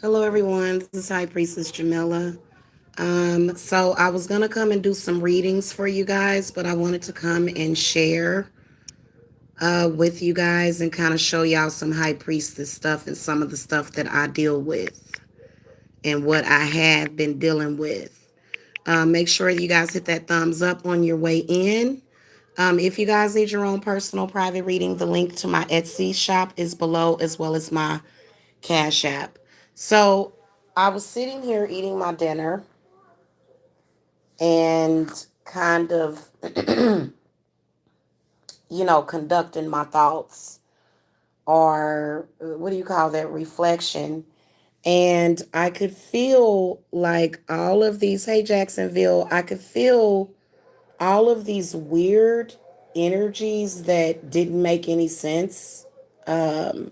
Hello, everyone. This is High Priestess Jamila. So I was gonna come and do some readings for you guys, but I wanted to come and share with you guys and kind of show y'all some High Priestess stuff and some of the stuff that I deal with and what I have been dealing with. Make sure that you guys hit that thumbs up on your way in. If you guys need your own personal private reading, the link to my Etsy shop is below, as well as my Cash App. So I was sitting here eating my dinner and kind of, conducting my thoughts, or what do you call that? Reflection. And I could feel like all of these, hey, Jacksonville, I could feel all of these weird energies that didn't make any sense. Um,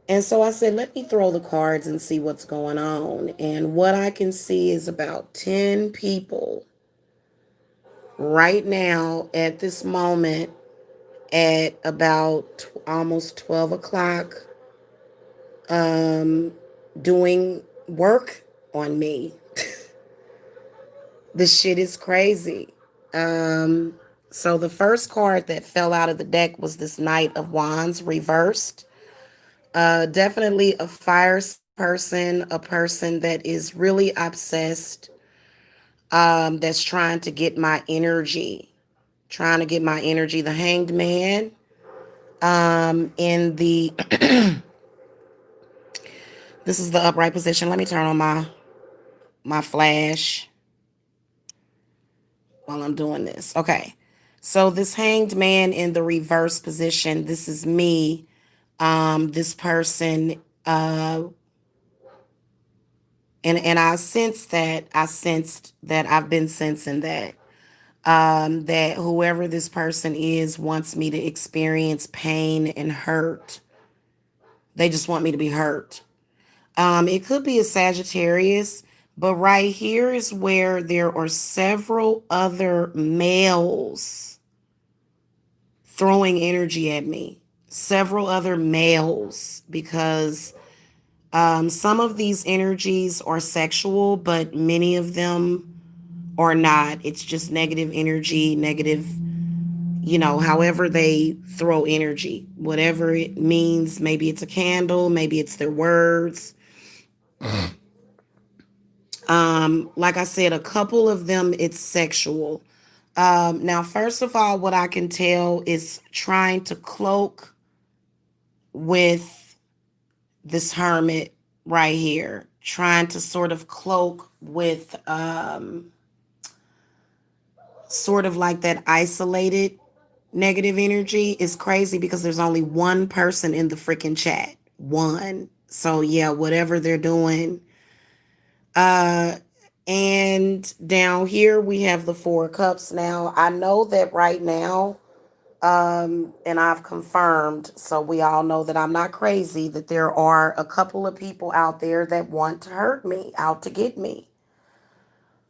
And so I said, let me throw the cards and see what's going on. And what I can see is about 10 people right now at this moment at about almost 12 o'clock doing work on me. This shit is crazy. Um, so the first card that fell out of the deck was this Knight of Wands reversed. Definitely a fire person, a person that is really obsessed, that's trying to get my energy, trying to get my energy. The Hanged Man, in the, this is the upright position. Let me turn on my flash while I'm doing this. Okay. So this Hanged Man in the reverse position, this is me. This person, and I sensed that I've been sensing that that whoever this person is wants me to experience pain and hurt. They just want me to be hurt. It could be a Sagittarius, but right here is where there are several other males throwing energy at me. Several other males, because some of these energies are sexual, but many of them are not. It's just negative energy, negative, however they throw energy, whatever it means. Maybe it's a candle, maybe it's their words. Like I said, a couple of them, it's sexual. Now, first of all, what I can tell is trying to cloak with this hermit right here, trying to sort of cloak with sort of like that isolated negative energy is crazy, because there's only one person in the freaking chat. One. So yeah, whatever they're doing. Uh and down here we have the Four of Cups. Now, I know that right now, and I've confirmed, so we all know that I'm not crazy, that there are a couple of people out there that want to hurt me, out to get me.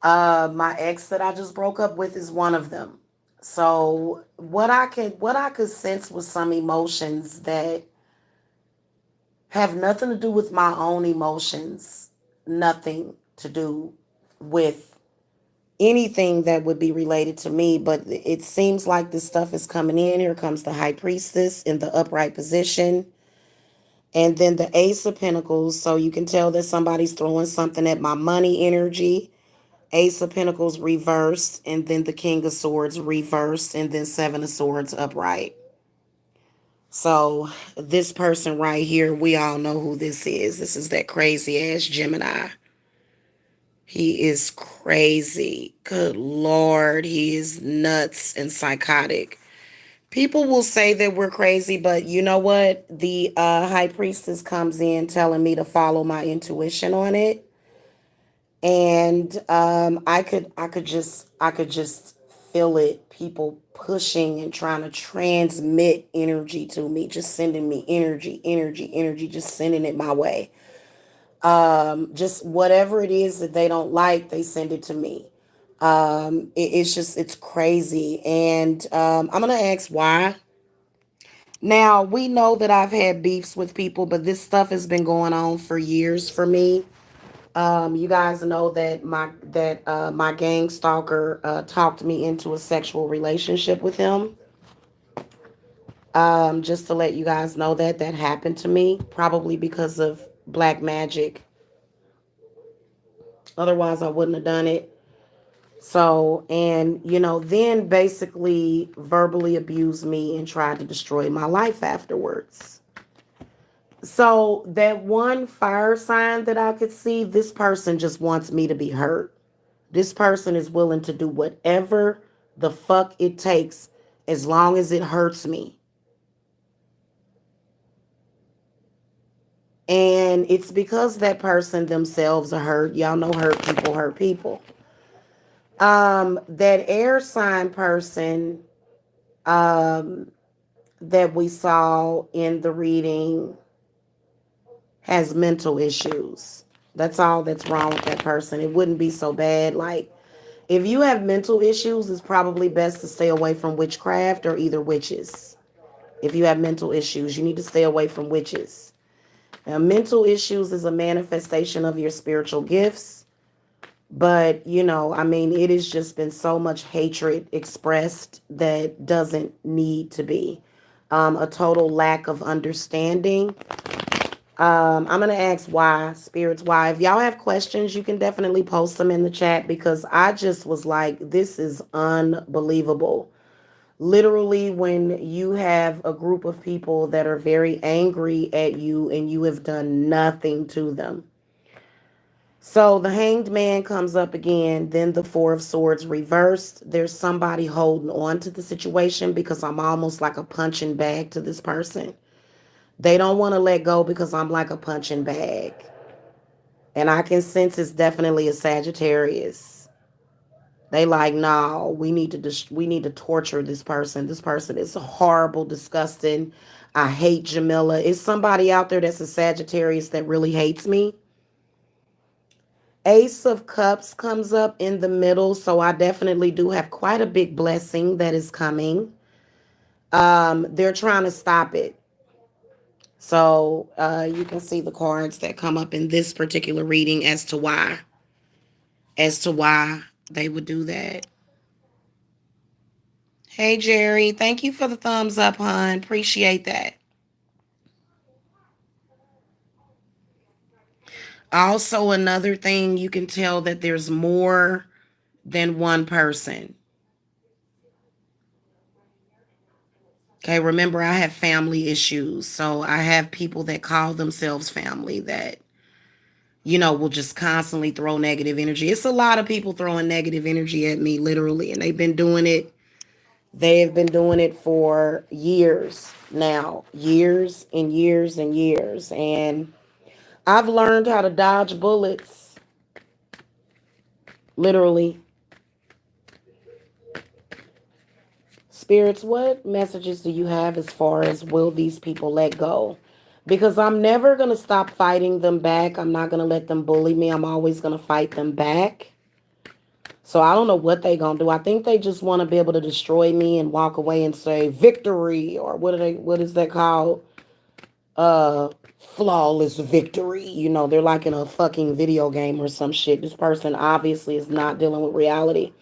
My ex that I just broke up with is one of them. So what I could sense was some emotions that have nothing to do with my own emotions, nothing to do with anything that would be related to me. But it seems like this stuff is coming in. Here comes the High Priestess in the upright position, and then the Ace of Pentacles. So you can tell that somebody's throwing something at my money energy. Ace of Pentacles reversed, and then the King of Swords reversed, and then Seven of Swords upright. So this person right here, we all know who this is. This is that crazy ass Gemini. He is crazy. Good Lord, he is nuts and psychotic. People will say that we're crazy, but you know what? The High Priestess comes in telling me to follow my intuition on it. And I could just feel it, people pushing and trying to transmit energy to me, just sending me energy, just sending it my way. Just whatever it is that they don't like, they send it to me. It's crazy. And I'm gonna ask why. Now, we know that I've had beefs with people, but this stuff has been going on for years for me. You guys know that my gang stalker talked me into a sexual relationship with him. Just to let you guys know that that happened to me, probably because of black magic. Otherwise, I wouldn't have done it. So, and then basically verbally abused me and tried to destroy my life afterwards. So, that one fire sign that I could see, this person just wants me to be hurt. This person is willing to do whatever the fuck it takes as long as it hurts me. And it's because that person themselves are hurt. Y'all know hurt people hurt people. That air sign person um, that we saw in the reading has mental issues. That's all that's wrong with that person. It wouldn't be so bad. Like, if you have mental issues, it's probably best to stay away from witchcraft or either witches. If you have mental issues, you need to stay away from witches. Now, mental issues is a manifestation of your spiritual gifts. But, I mean, it has just been so much hatred expressed that doesn't need to be. A total lack of understanding. I'm going to ask why, spirits, why. If y'all have questions, you can definitely post them in the chat because I just was like, this is unbelievable. Literally, when you have a group of people that are very angry at you and you have done nothing to them. So the hanged man comes up again, then the four of swords reversed. There's somebody holding on to the situation because I'm almost like a punching bag to this person. They don't want to let go because I'm like a punching bag. And I can sense it's definitely a Sagittarius. They like, no, we need to torture this person. This person is horrible, disgusting. I hate Jamila. Is somebody out there that's a Sagittarius that really hates me? Ace of Cups comes up in the middle, so I definitely do have quite a big blessing that is coming. They're trying to stop it. So you can see the cards that come up in this particular reading as to why they would do that. Hey Jerry, thank you for the thumbs up, hon. Appreciate that. Also, another thing, you can tell that there's more than one person. Okay, remember I have family issues. So I have people that call themselves family that, will just constantly throw negative energy. It's a lot of people throwing negative energy at me, literally. And they have been doing it for years now, years and years and years. And I've learned how to dodge bullets, literally. Spirits, what messages do you have as far as will these people let go? Because I'm never going to stop fighting them back. I'm not going to let them bully me. I'm always going to fight them back. So I don't know what they going to do. I think they just want to be able to destroy me and walk away and say victory, or what is that called? Uh Flawless victory. They're like in a fucking video game or some shit. This person obviously is not dealing with reality.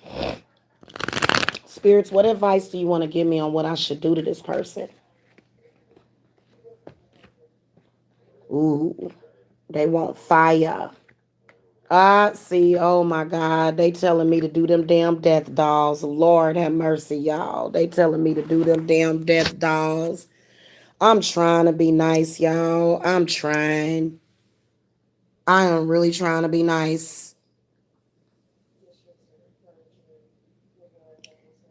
Spirits, what advice do you want to give me on what I should do to this person? Ooh, they want fire. I see. Oh my God. They telling me to do them damn death dolls. Lord have mercy, y'all. They telling me to do them damn death dolls. I'm trying to be nice, y'all. I'm trying. I am really trying to be nice.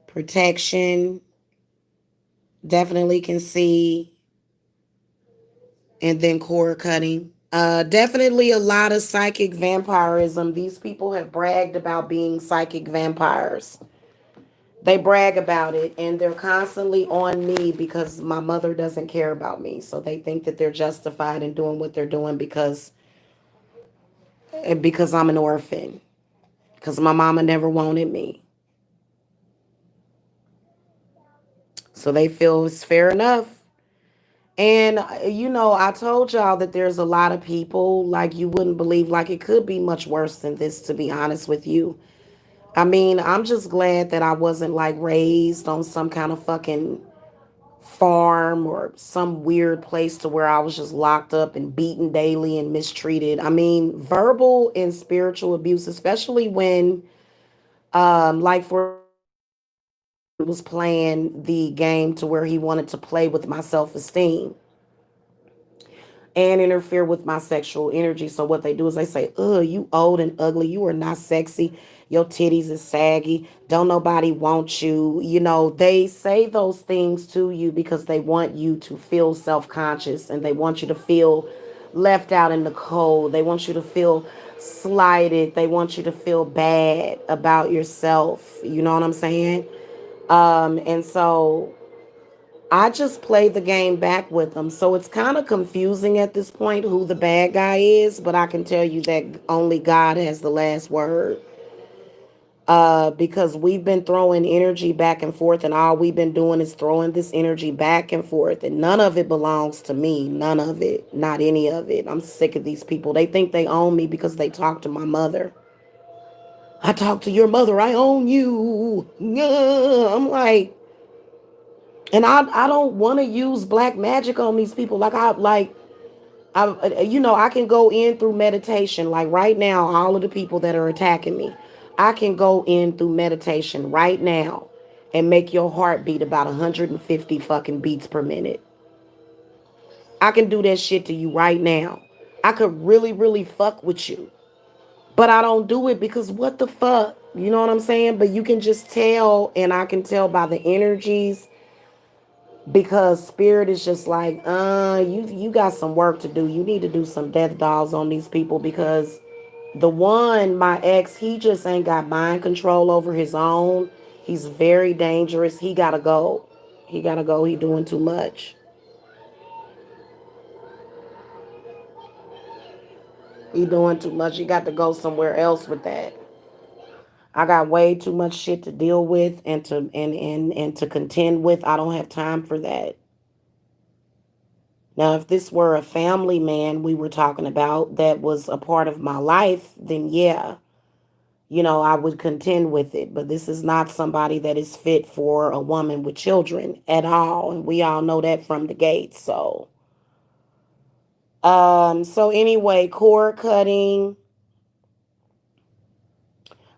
Protection. Definitely can see. And then cord cutting. Definitely a lot of psychic vampirism. These people have bragged about being psychic vampires. They brag about it and they're constantly on me because my mother doesn't care about me. So they think that they're justified in doing what they're doing because I'm an orphan. Because my mama never wanted me. So they feel it's fair enough. And I told y'all that there's a lot of people like you wouldn't believe, like it could be much worse than this, to be honest with you. I mean, I'm just glad that I wasn't like raised on some kind of fucking farm or some weird place to where I was just locked up and beaten daily and mistreated. I mean, verbal and spiritual abuse, especially when like for example, my boyfriend was playing the game to where he wanted to play with my self-esteem and interfere with my sexual energy. So what they do is they say, "Ugh, you old and ugly. You are not sexy. Your titties is saggy. Don't nobody want you." They say those things to you because they want you to feel self-conscious and they want you to feel left out in the cold. They want you to feel slighted. They want you to feel bad about yourself. You know what I'm saying? And so I just play the game back with them. So it's kind of confusing at this point who the bad guy is, but I can tell you that only God has the last word. Because we've been throwing energy back and forth, and all we've been doing is throwing this energy back and forth, and none of it belongs to me. None of it. Not any of it. I'm sick of these people. They think they own me because they talk to my mother. I talk to your mother. I own you. Yeah. I'm like, and I don't want to use black magic on these people. I can go in through meditation. Like right now, all of the people that are attacking me, I can go in through meditation right now and make your heart beat about 150 fucking beats per minute. I can do that shit to you right now. I could really, really fuck with you. But I don't do it because what the fuck? You know what I'm saying? But you can just tell, and I can tell by the energies because spirit is just like, you got some work to do. You need to do some death dolls on these people because the one, my ex, he just ain't got mind control over his own. He's very dangerous. He gotta go. He gotta go. He doing too much. He doing too much. He got to go somewhere else with that. I got way too much shit to deal with and to contend with. I don't have time for that. Now, if this were a family man we were talking about that was a part of my life, then yeah, I would contend with it. But this is not somebody that is fit for a woman with children at all. And we all know that from the gate. So anyway, cord cutting.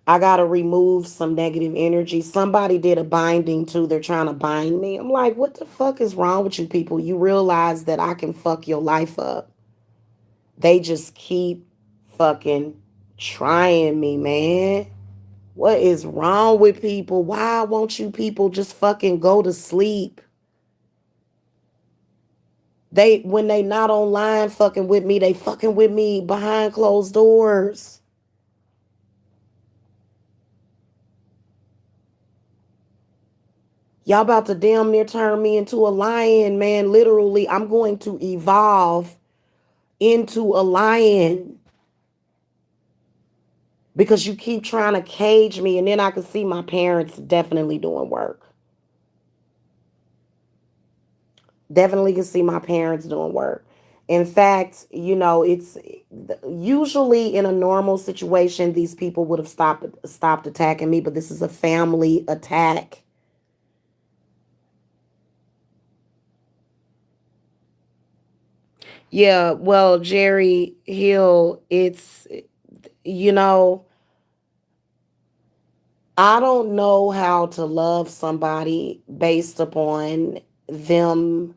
I gotta remove some negative energy. Somebody did a binding too. They're trying to bind me. I'm like, what the fuck is wrong with you people? You realize that I can fuck your life up. They just keep fucking trying me, man. What is wrong with people? Why won't you people just fucking go to sleep? When they not online fucking with me, they fucking with me behind closed doors. Y'all about to damn near turn me into a lion, man. Literally, I'm going to evolve into a lion because you keep trying to cage me. And then I can see my parents definitely doing work. Definitely can see my parents doing work. In fact, it's usually in a normal situation, these people would have stopped attacking me, but this is a family attack. Yeah, well, Jerry Hill, you know, I don't know how to love somebody based upon them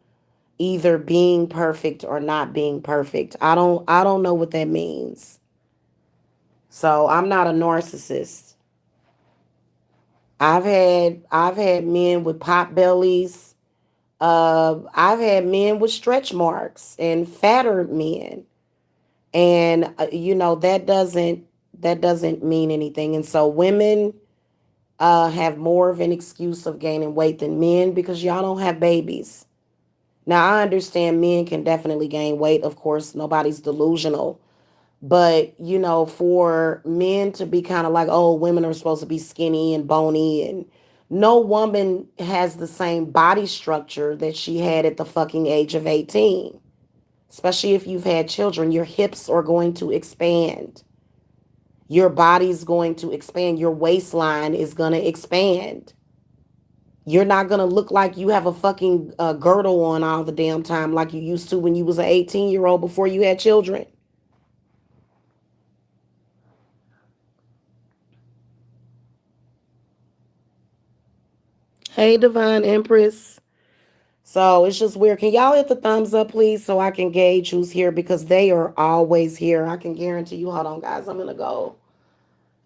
either being perfect or not being perfect. I don't know what that means. So, I'm not a narcissist. I've had men with pot bellies. I've had men with stretch marks and fatter men. And that doesn't mean anything. And so women have more of an excuse of gaining weight than men because y'all don't have babies. Now I understand men can definitely gain weight. Of course, nobody's delusional. But for men to be kind of like, oh, women are supposed to be skinny and bony and No woman has the same body structure that she had at the fucking age of 18. Especially if you've had children, your hips are going to expand. Your body's going to expand. Your waistline is going to expand. You're not going to look like you have a fucking girdle on all the damn time like you used to when you was an 18-year-old before you had children. Hey, Divine Empress. So it's just weird. Can y'all hit the thumbs up, please, so I can gauge who's here because they are always here. I can guarantee you. Hold on, guys. I'm going to go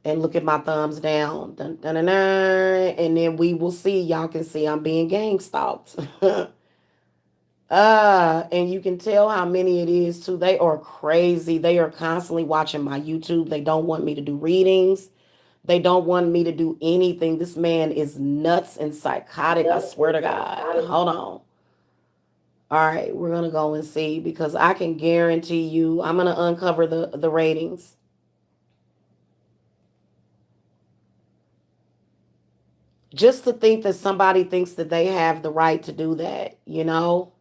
and look at my thumbs down. Dun, dun, dun, dun, and then we will see. Y'all can see I'm being gang stalked. And you can tell how many it is too. They are crazy. They are constantly watching my YouTube. They don't want me to do readings. They don't want me to do anything. This man is nuts and psychotic. I swear to God. Hold on. All right, we're gonna go and see because I can guarantee you I'm gonna uncover the ratings. Just to think that somebody thinks that they have the right to do that, you know?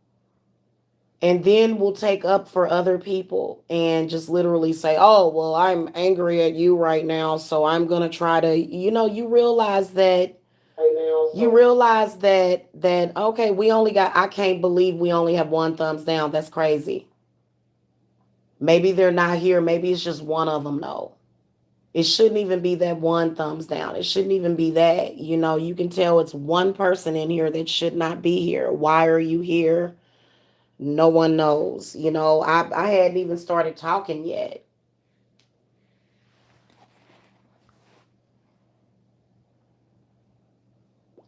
And then will take up for other people and just literally say, oh, well, I'm angry at you right now, so I'm going to try to, you realize that, okay, I can't believe we only have one thumbs down. That's crazy. Maybe they're not here. Maybe it's just one of them, no. It shouldn't even be that one thumbs down. It shouldn't even be that. You can tell it's one person in here that should not be here. Why are you here? No one knows. I hadn't even started talking yet.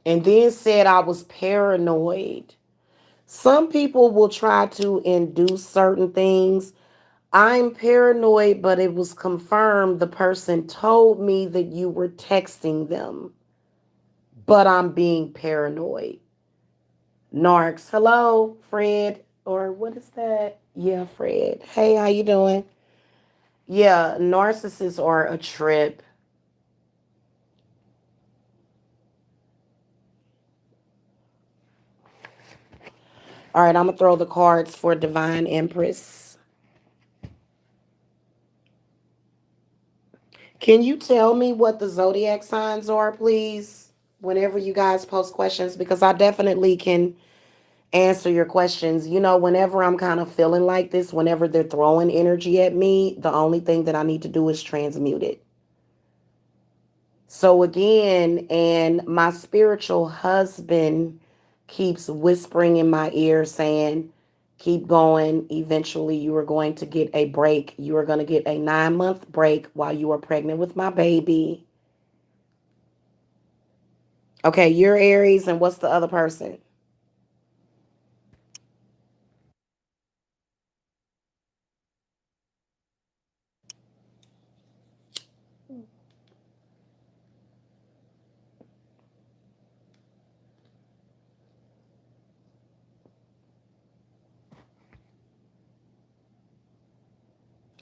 And then said I was paranoid. Some people will try to induce certain things. I'm paranoid, but it was confirmed the person told me that you were texting them. But I'm being paranoid. Narcs. Hello, Fred. Or what is that? Yeah, Fred. Hey, how you doing? Yeah, narcissists are a trip. All right, I'm going to throw the cards for Divine Empress. Can you tell me what the zodiac signs are, please? Whenever you guys post questions, because I definitely can answer your questions. Whenever I'm kind of feeling like this, whenever they're throwing energy at me, the only thing that I need to do is transmute it. So again, and my spiritual husband keeps whispering in my ear saying, keep going. Eventually, you are going to get a break. You are going to get a 9-month break while you are pregnant with my baby. Okay, you're Aries, and what's the other person?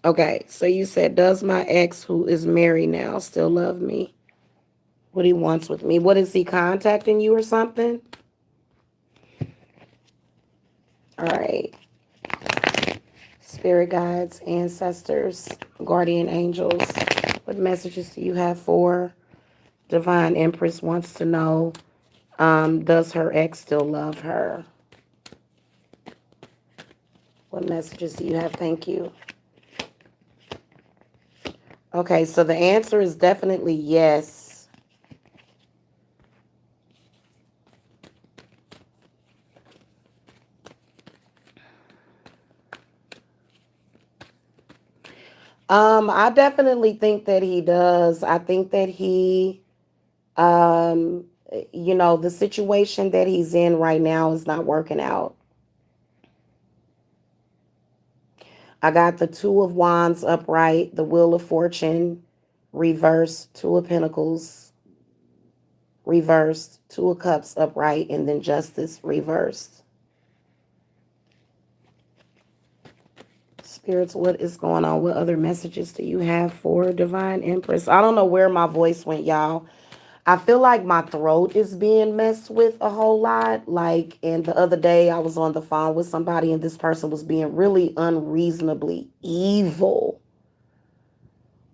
Okay, so you said, does my ex who is married now still love me? What he wants with me? What is he contacting you or something? All right. Spirit guides, ancestors, guardian angels. What messages do you have for Divine Empress wants to know, does her ex still love her? What messages do you have? Thank you. Okay, so the answer is definitely yes. I definitely think that he does. I think that he, um, the situation that he's in right now is not working out. I got the Two of Wands upright, the Wheel of Fortune reversed, Two of Pentacles reversed, Two of Cups upright, and then Justice reversed. Spirits, what is going on? What other messages do you have for Divine Empress? I don't know where my voice went, y'all. I feel like my throat is being messed with a whole lot. Like, and the other day I was on the phone with somebody and this person was being really unreasonably evil.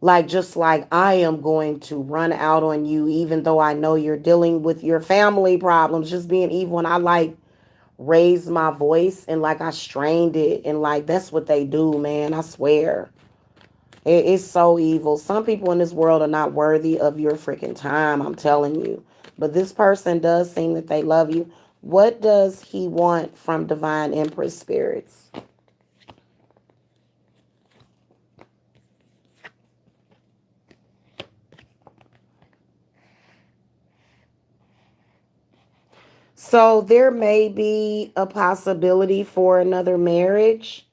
Like, just like, I am going to run out on you, even though I know you're dealing with your family problems, just being evil. And I like raised my voice and like I strained it. And like, that's what they do, man. I swear. It's so evil. Some people in this world are not worthy of your freaking time. I'm telling you. But this person does seem that they love you. What does he want from Divine Empress spirits? So there may be a possibility for another marriage.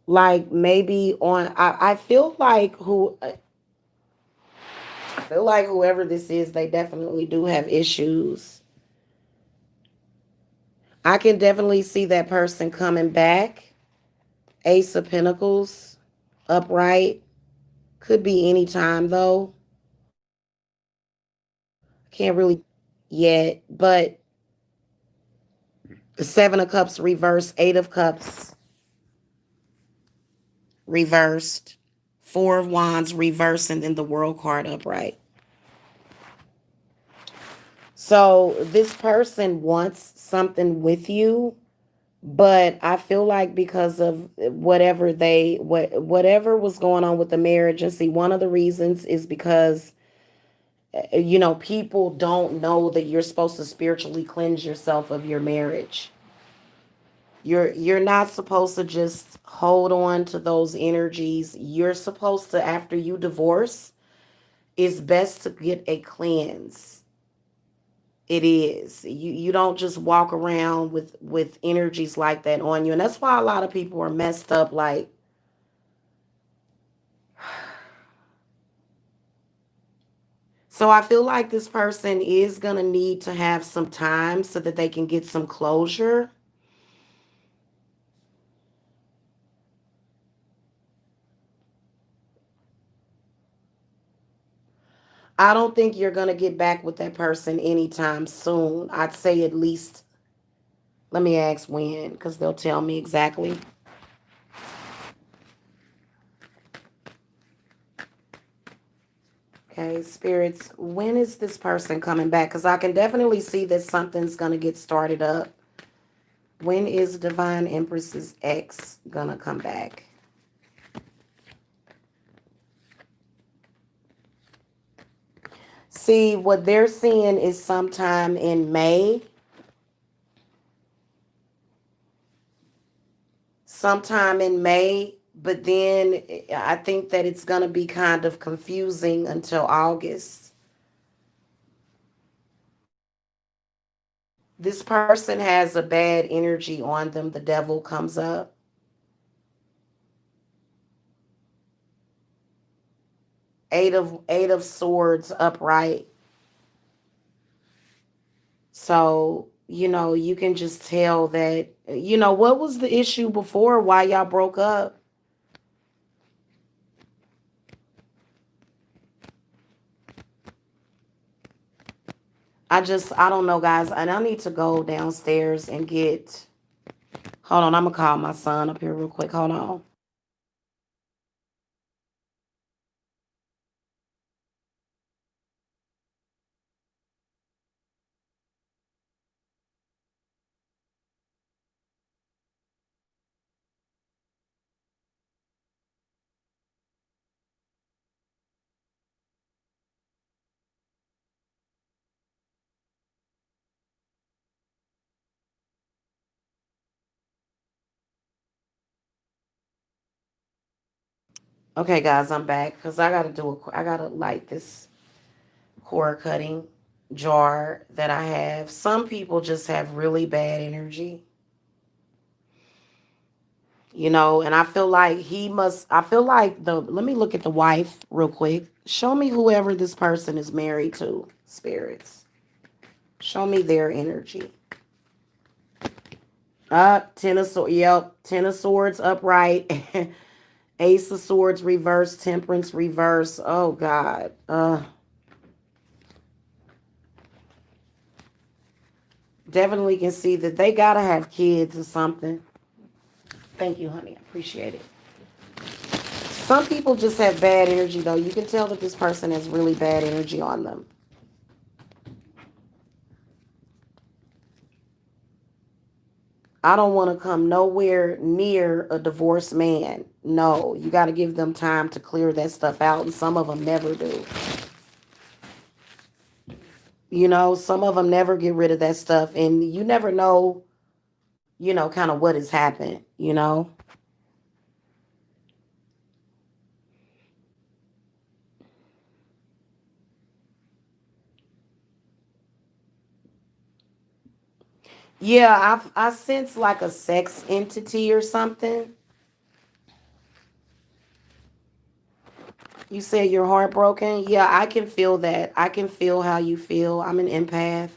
Like maybe on I feel like whoever this is, they definitely do have issues. I can definitely see that person coming back. Ace of Pentacles, upright. Could be any time though. Can't really yet. But the Seven of Cups reversed, Eight of Cups reversed, Four of Wands reversed, and then the World card upright. So this person wants something with you, but I feel like because of whatever was going on with the marriage, and see, one of the reasons is because people don't know that you're supposed to spiritually cleanse yourself of your marriage. You're not supposed to just hold on to those energies. You're supposed to, after you divorce, it's best to get a cleanse. It is. You don't just walk around with energies like that on you. And that's why a lot of people are messed up. Like, so I feel like this person is going to need to have some time so that they can get some closure. I don't think you're going to get back with that person anytime soon. I'd say at least, let me ask when, because they'll tell me exactly. Okay, spirits, when is this person coming back? Because I can definitely see that something's going to get started up. When is Divine Empress's ex going to come back? See, what they're seeing is sometime in May. Sometime in May, but then I think that it's going to be kind of confusing until August. This person has a bad energy on them. The devil comes up. Eight of swords upright. So, you can just tell that, what was the issue before why y'all broke up? I don't know, guys. And I need to go downstairs and get, hold on, I'm going to call my son up here real quick. Hold on. Okay, guys, I'm back because I got to light this core cutting jar that I have. Some people just have really bad energy, and I feel like let me look at the wife real quick. Show me whoever this person is married to, spirits. Show me their energy. Ten of swords. Yep, Ten of Swords upright. Ace of Swords reverse. Temperance reverse. Oh God. Definitely can see that they gotta have kids or something. Thank you, honey. I appreciate it. Some people just have bad energy, though. You can tell that this person has really bad energy on them. I don't want to come nowhere near a divorced man. No, you got to give them time to clear that stuff out, and some of them never do. Some of them never get rid of that stuff, and you never know, kind of what has happened. Yeah, I sense like a sex entity or something. You said you're heartbroken. Yeah, I can feel that. I can feel how you feel. I'm an empath.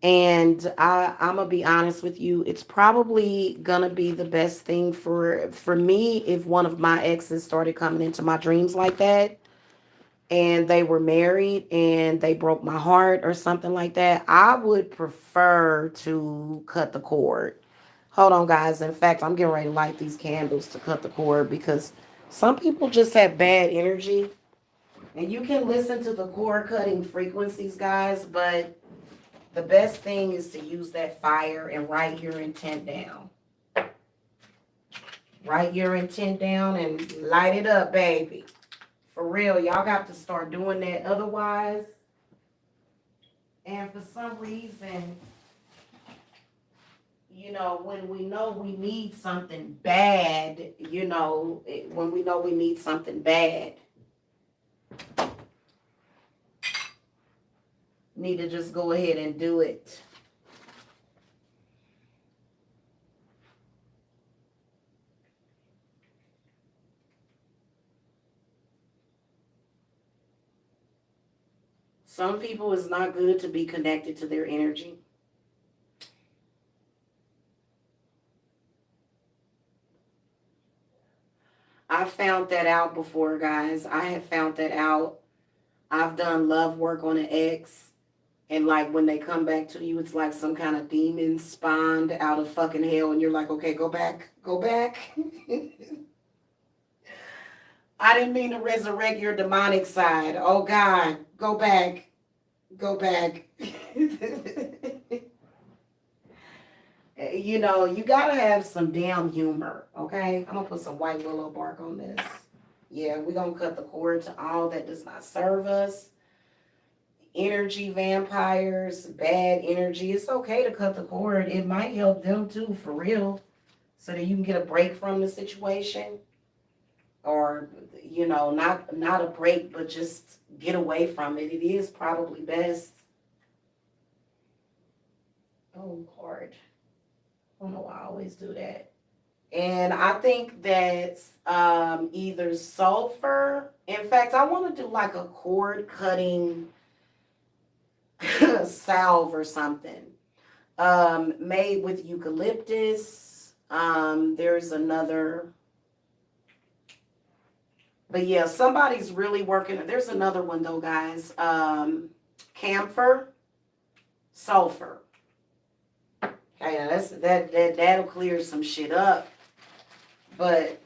And I'm gonna be honest with you. It's probably gonna be the best thing for me if one of my exes started coming into my dreams like that, and they were married and they broke my heart or something like that. I would prefer to cut the cord. Hold on, guys. In fact, I'm getting ready to light these candles to cut the cord because some people just have bad energy. And you can listen to the cord cutting frequencies, guys, but the best thing is to use that fire and write your intent down. Write your intent down and light it up, baby. For real, y'all got to start doing that. Otherwise, and for some reason, when we know we need something bad, when we know we need something bad, need to just go ahead and do it. Some people, it's not good to be connected to their energy. I found that out before, guys. I have found that out. I've done love work on an ex, and like when they come back to you, it's like some kind of demon spawned out of fucking hell, and you're like, okay, go back, go back. I didn't mean to resurrect your demonic side. Oh God, go back, go back. You gotta have some damn humor, okay? I'm gonna put some white willow bark on this. Yeah, we're gonna cut the cord to all that does not serve us. Energy vampires, bad energy. It's okay to cut the cord. It might help them too, for real, so that you can get a break from the situation, or not a break, but just get away from it. It is probably best. Oh Lord, I don't know why I always do that. And I think that either sulfur. In fact, I want to do like a cord cutting salve or something, made with eucalyptus. There's another, but yeah, somebody's really working. There's another one though, guys. Camphor, sulfur. Okay, now that'll clear some shit up. But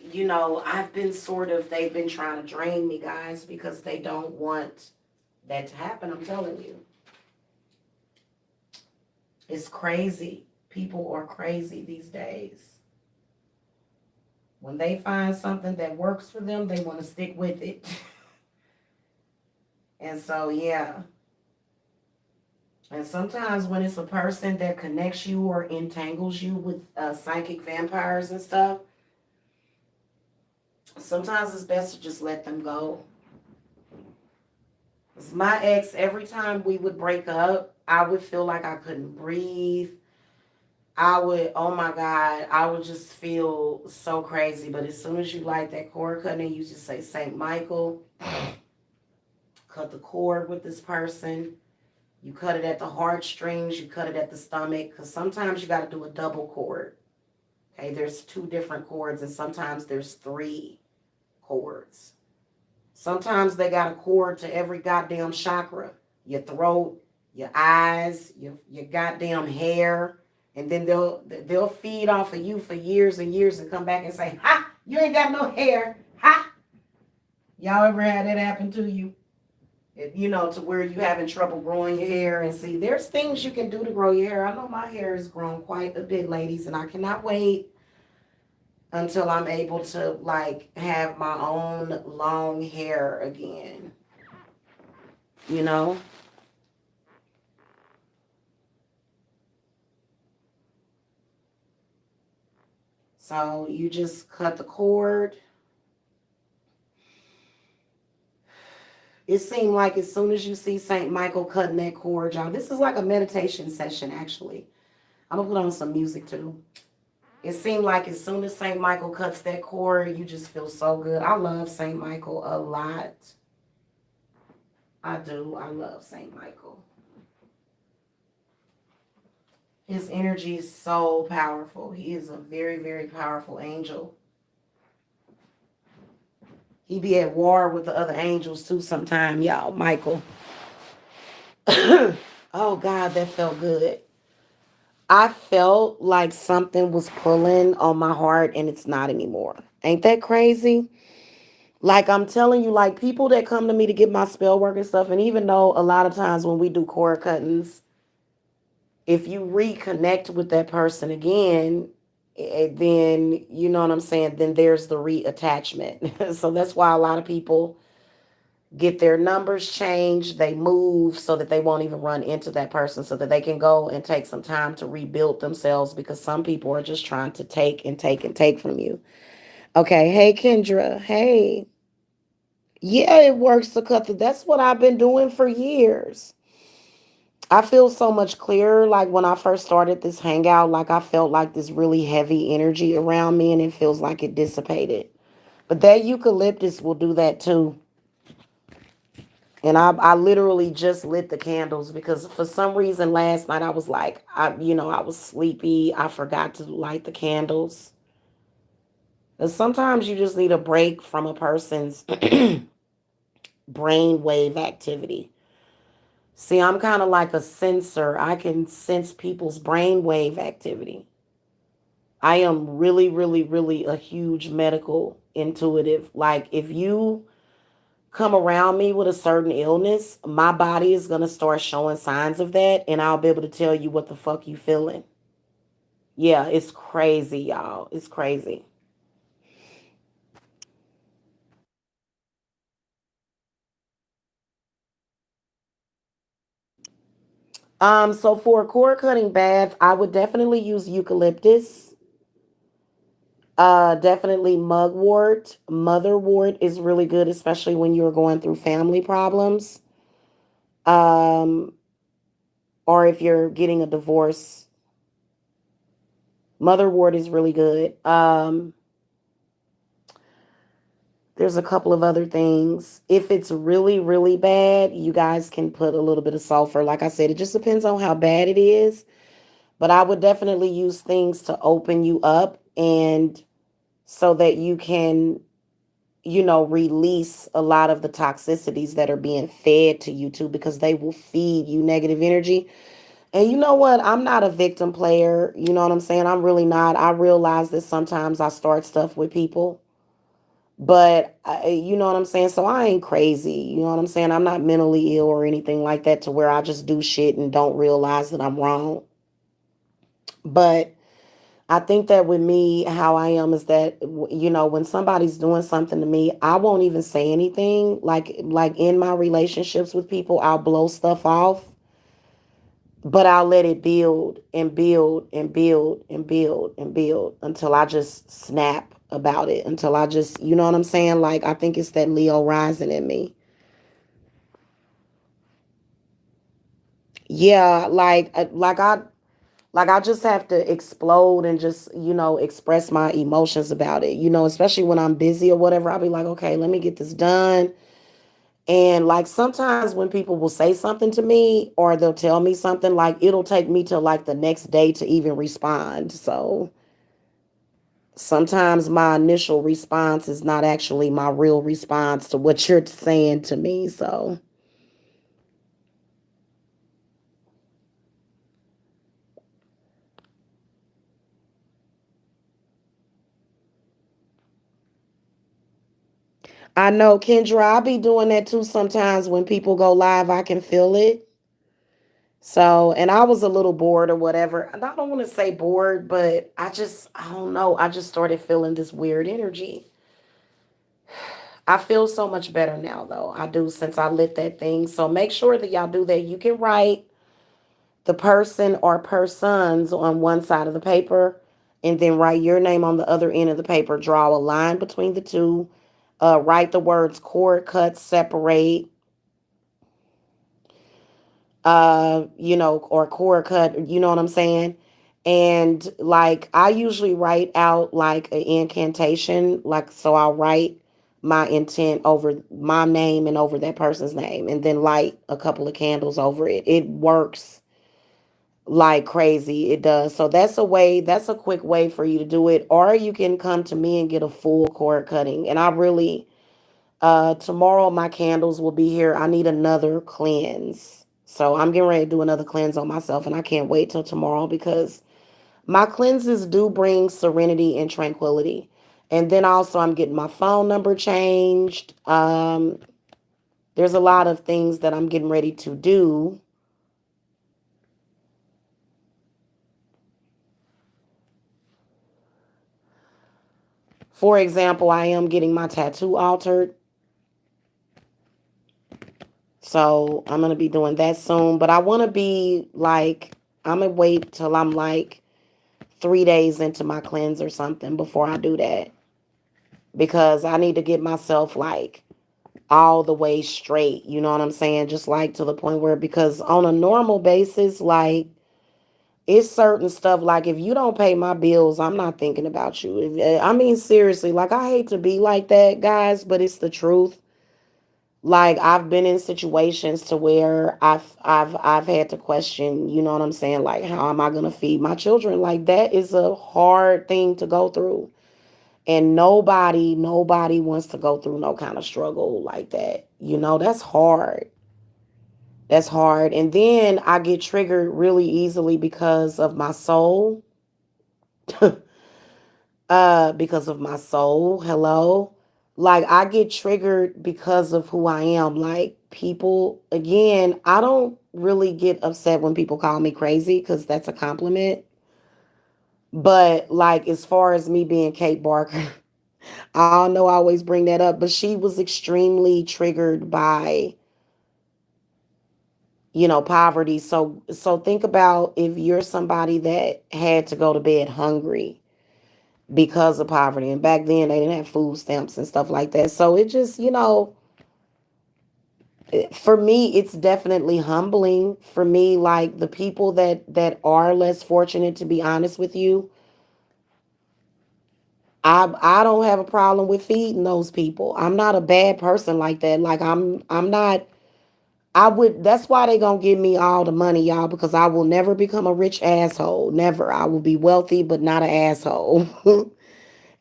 I've been they've been trying to drain me, guys, because they don't want that to happen. I'm telling you. It's crazy. People are crazy these days. When they find something that works for them, they want to stick with it. And so, yeah. And sometimes when it's a person that connects you or entangles you with psychic vampires and stuff, sometimes it's best to just let them go. My ex, every time we would break up, I would feel like I couldn't breathe. Oh my God, I would just feel so crazy. But as soon as you light that cord cutting, you just say, Saint Michael, cut the cord with this person. You cut it at the heartstrings, you cut it at the stomach, because sometimes you got to do a double cord. Okay, there's 2 different cords, and sometimes there's 3 cords. Sometimes they got a cord to every goddamn chakra. Your throat, your eyes, your goddamn hair, and then they'll feed off of you for years and years and come back and say, "Ha, you ain't got no hair." Ha! Y'all ever had that happen to you? To where you having trouble growing your hair, and see, there's things you can do to grow your hair. I know my hair has grown quite a bit, ladies, and I cannot wait until I'm able to like have my own long hair again. You know? So you just cut the cord. It seemed like as soon as you see Saint Michael cutting that cord, y'all, this is like a meditation session actually. I'm gonna put on some music too. It seemed like as soon as Saint Michael cuts that cord, you just feel so good. I love Saint Michael a lot. I do. I love Saint Michael. His energy is so powerful. He is a very, very powerful angel. He be at war with the other angels too sometime, y'all. Michael. Oh God, that felt good. I felt like something was pulling on my heart and it's not anymore. Ain't that crazy? Like I'm telling you, like people that come to me to get my spell work and stuff, and even though a lot of times when we do cord cuttings, if you reconnect with that person again, then you know what I'm saying, then there's the reattachment. So that's why a lot of people get their numbers changed, they move so that they won't even run into that person, so that they can go and take some time to rebuild themselves, because some people are just trying to take and take and take from you. Okay, hey Kendra, hey. Yeah, it works to cut that's what I've been doing for years. I feel so much clearer. Like when I first started this hangout, like I felt like this really heavy energy around me and it feels like it dissipated. But that eucalyptus will do that too. And I literally just lit the candles because for some reason last night I was like, I was sleepy. I forgot to light the candles. And sometimes you just need a break from a person's brain wave activity. See, I'm kind of like a sensor. I can sense people's brainwave activity. I am really, really, really a huge medical intuitive. Like, if you come around me with a certain illness, my body is going to start showing signs of that, and I'll be able to tell you what the fuck you feeling. Yeah, it's crazy, y'all. It's crazy. So for a cord cutting bath, I would definitely use eucalyptus. Definitely mugwort. Motherwort is really good, especially when you're going through family problems. Um, or if you're getting a divorce, motherwort is really good. There's a couple of other things. If it's really, really bad, you guys can put a little bit of sulfur. Like I said, it just depends on how bad it is. But I would definitely use things to open you up and so that you can release a lot of the toxicities that are being fed to you too, because they will feed you negative energy. And you know what? I'm not a victim player. You know what I'm saying? I'm really not. I realize that sometimes I start stuff with people, but you know what I'm saying? So I ain't crazy. You know what I'm saying? I'm not mentally ill or anything like that to where I just do shit and don't realize that I'm wrong. But I think that with me, how I am is that when somebody's doing something to me, I won't even say anything. Like in my relationships with people, I'll blow stuff off, but I'll let it build and build and build and build and build until I just snap about it. Until I just, you know what I'm saying? Like I think it's that Leo rising in me. Yeah, like I just have to explode and just, express my emotions about it. Especially when I'm busy or whatever, I'll be like, okay, let me get this done. And like sometimes when people will say something to me or they'll tell me something, like it'll take me till like the next day to even respond. So sometimes my initial response is not actually my real response to what you're saying to me. So I know, Kendra, I be doing that too sometimes when people go live. I can feel it. So, and I was a little bored or whatever. And I don't want to say bored, but I don't know. I just started feeling this weird energy. I feel so much better now, though. I do since I lit that thing. So make sure that y'all do that. You can write the person or persons on one side of the paper and then write your name on the other end of the paper. Draw a line between the two. Write the words cord cut, separate, or cord cut, you know what I'm saying? And like I usually write out like an incantation, like so I'll write my intent over my name and over that person's name and then light a couple of candles over it. It works like crazy. It does. So that's a quick way for you to do it. Or you can come to me and get a full cord cutting. And I really tomorrow my candles will be here. I need another cleanse. So I'm getting ready to do another cleanse on myself and I can't wait till tomorrow because my cleanses do bring serenity and tranquility. And then also I'm getting my phone number changed. There's a lot of things that I'm getting ready to do. For example, I am getting my tattoo altered. So I'm gonna be doing that soon. But I wanna be like I'm gonna wait till I'm like 3 days into my cleanse or something before I do that. Because I need to get myself like all the way straight. You know what I'm saying? Just like to the point where because on a normal basis, like it's certain stuff like if you don't pay my bills, I'm not thinking about you. I mean seriously, like I hate to be like that, guys, but it's the truth. Like I've been in situations to where I've had to question, you know what I'm saying? Like how am I going to feed my children? Like that is a hard thing to go through. And nobody wants to go through no kind of struggle like that. You know, that's hard. That's hard. And then I get triggered really easily because of my soul. Because of my soul. Hello. Like I get triggered because of who I am. Like people, again, I don't really get upset when people call me crazy because that's a compliment. But like as far as me being Kate Barker, I don't know I always bring that up, but she was extremely triggered by, poverty. So think about if you're somebody that had to go to bed hungry because of poverty. And back then they didn't have food stamps and stuff like that. So it just, for me it's definitely humbling for me like the people that are less fortunate, to be honest with you. I don't have a problem with feeding those people. I'm not a bad person like that. Like I'm not I would that's why they gonna give me all the money, y'all, because I will never become a rich asshole. Never. I will be wealthy but not an asshole.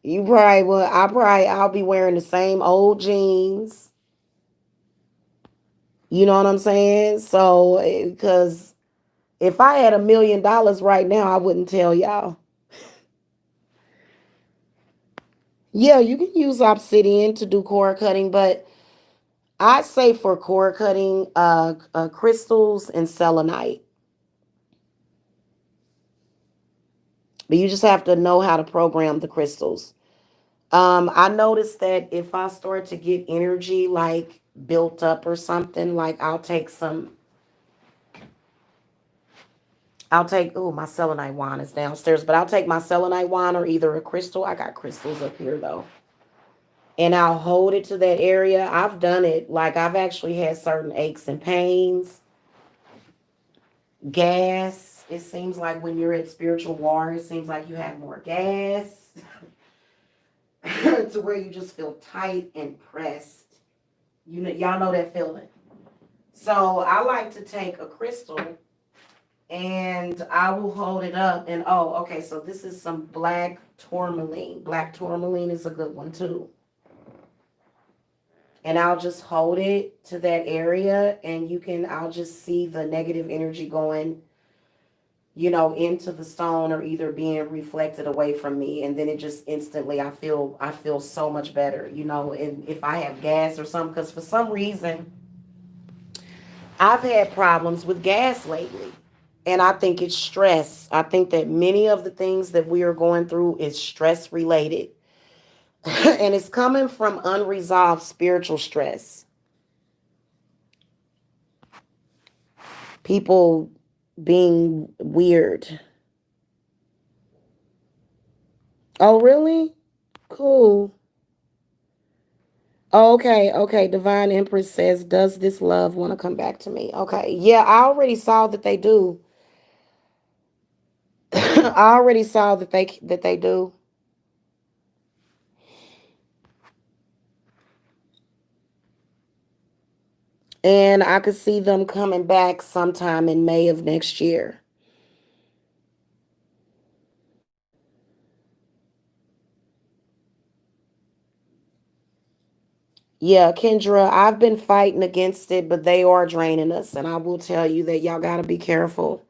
You probably will. I'll be wearing the same old jeans. You know what I'm saying? So because if I had $1 million right now, I wouldn't tell y'all. Yeah, you can use obsidian to do core cutting, but I say for core cutting, crystals and selenite. But you just have to know how to program the crystals. I noticed that if I start to get energy like built up or something, like I'll take, oh, my selenite wand is downstairs, but I'll take my selenite wand or either a crystal. I got crystals up here though. And I'll hold it to that area. I've done it. Like I've actually had certain aches and pains, gas. It seems like when you're at spiritual war, it seems like you have more gas to where you just feel tight and pressed. Y'all know that feeling. So I like to take a crystal and I will hold it up. And oh, okay, so this is some black tourmaline. Black tourmaline is a good one too. And I'll just hold it to that area and I'll just see the negative energy going into the stone or either being reflected away from me, and then it just instantly I feel so much better, and if I have gas or something, because for some reason I've had problems with gas lately. And I think it's stress. I think that many of the things that we are going through is stress related. And it's coming from unresolved spiritual stress. People being weird. Oh, really? Cool. Okay, okay. Divine Empress says, does this love want to come back to me? Okay. Yeah, I already saw that they do. I already saw that they do. And I could see them coming back sometime in May of next year. Yeah, Kendra, I've been fighting against it, but they are draining us. And I will tell you that y'all got to be careful.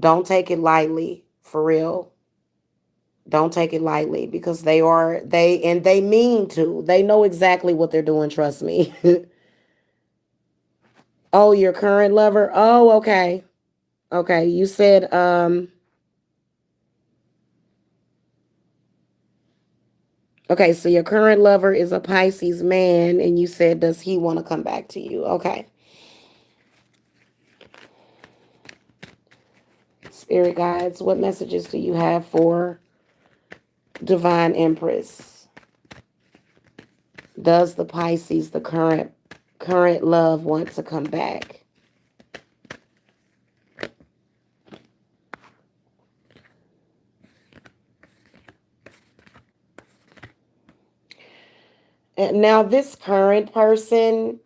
Don't take it lightly, for real. Don't take it lightly because they mean to. They know exactly what they're doing, trust me. Oh, your current lover? Oh, okay. Okay, you said okay, so your current lover is a Pisces man and you said does he want to come back to you? Okay. Spirit guides, what messages do you have for Divine Empress? Does the Pisces, the current love, want to come back? And now this current person,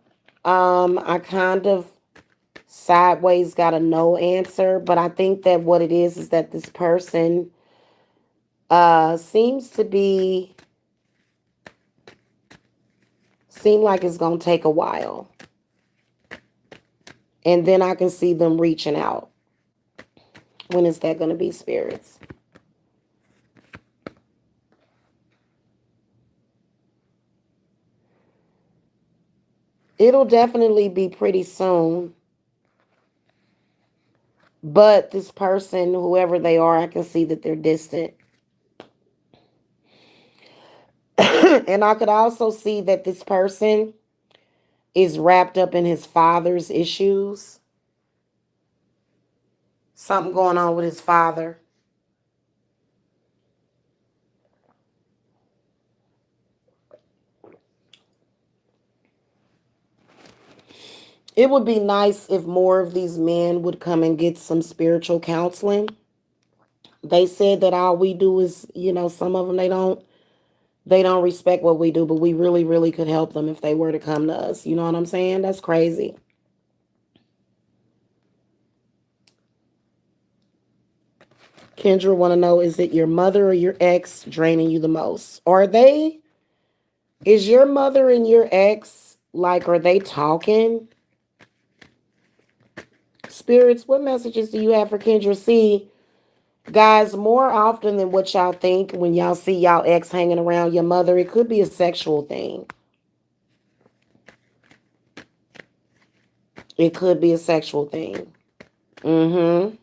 I kind of sideways got a no answer, but I think that what it is that this person seems to seem like it's gonna take a while. And then I can see them reaching out. When is that gonna be, spirits? It'll definitely be pretty soon. But this person, whoever they are, I can see that they're distant. And I could also see that this person is wrapped up in his father's issues. Something going on with his father. It would be nice if more of these men would come and get some spiritual counseling. They said that all we do is, some of them they don't respect what we do, but we really really could help them if they were to come to us. You know what I'm saying? That's crazy. Kendra want to know, is it your mother or your ex draining you the most? Is your mother and your ex, like, are they talking? Spirits, what messages do you have for Kendra? See, guys, more often than what y'all think, when y'all see y'all ex hanging around your mother, it could be a sexual thing. It could be a sexual thing. Mm-hmm.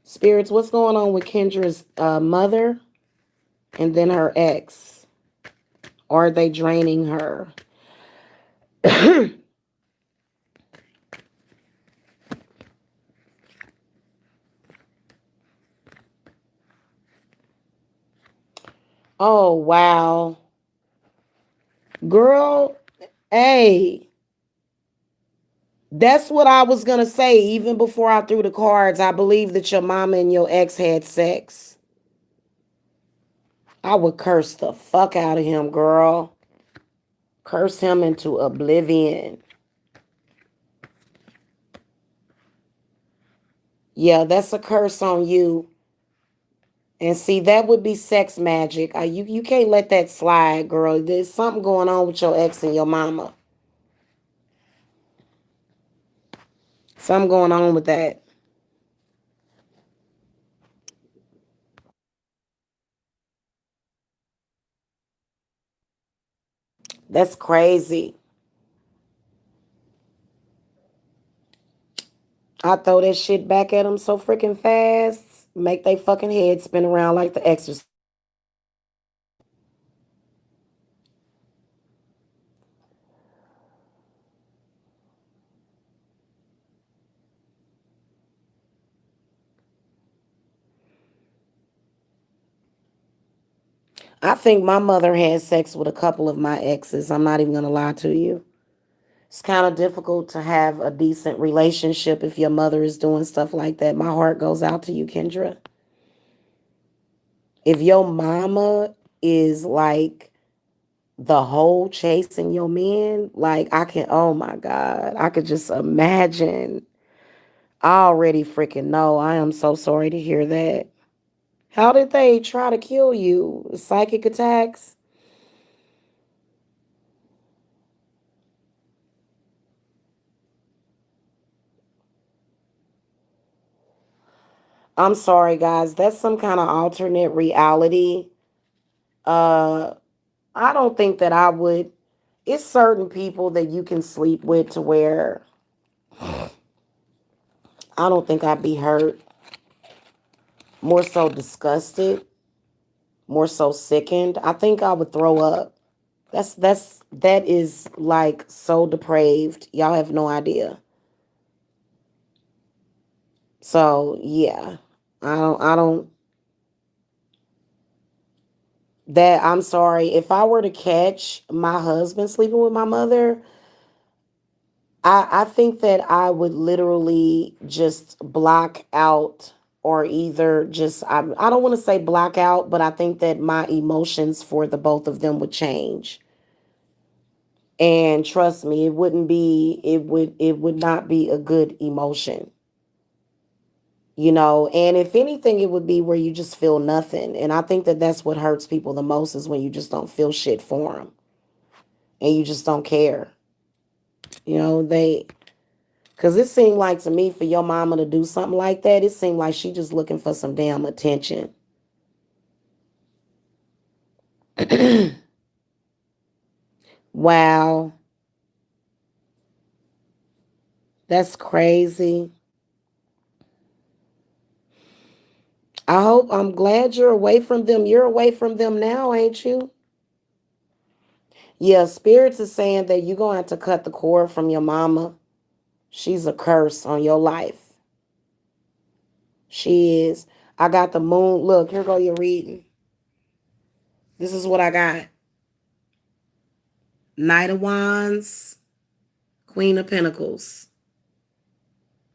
Spirits, what's going on with Kendra's mother and then her ex? Are they draining her? Oh, wow. Girl, hey, that's what I was going to say even before I threw the cards. I believe that your mama and your ex had sex. I would curse the fuck out of him, girl. Curse him into oblivion. Yeah, that's a curse on you. And see, that would be sex magic. You can't let that slide, girl. There's something going on with your ex and your mama. Something going on with that. That's crazy. I throw that shit back at them so freaking fast, make they fucking head spin around like the exorcist. I think my mother had sex with a couple of my exes. I'm not even gonna lie to you. It's kind of difficult to have a decent relationship if your mother is doing stuff like that. My heart goes out to you, Kendra. If your mama is like the whole chasing your man, like I can, oh my God, I could just imagine. I already freaking know. I am so sorry to hear that. How did they try to kill you? Psychic attacks? I'm sorry, guys. That's some kind of alternate reality. Uh, I don't think that I would. It's certain people that you can sleep with to where I don't think I'd be hurt. More so disgusted, more so sickened. I think I would throw up. That is like so depraved. Y'all have no idea. So yeah, I don't that I'm sorry. If I were to catch my husband sleeping with my mother, I think that I would literally just block out or either just I don't want to say block out, but I think that my emotions for the both of them would change. And trust me, it would not be a good emotion. And if anything it would be where you just feel nothing, and I think that that's what hurts people the most is when you just don't feel shit for them and you just don't care. They because it seemed like to me for your mama to do something like that, it seemed like she just looking for some damn attention. Wow, that's crazy. I'm glad you're away from them. You're away from them now, ain't you? Yeah, spirits is saying that you're going to have to cut the cord from your mama. She's a curse on your life. She is. I got the moon. Look, here go your reading. This is what I got. Knight of Wands, Queen of Pentacles,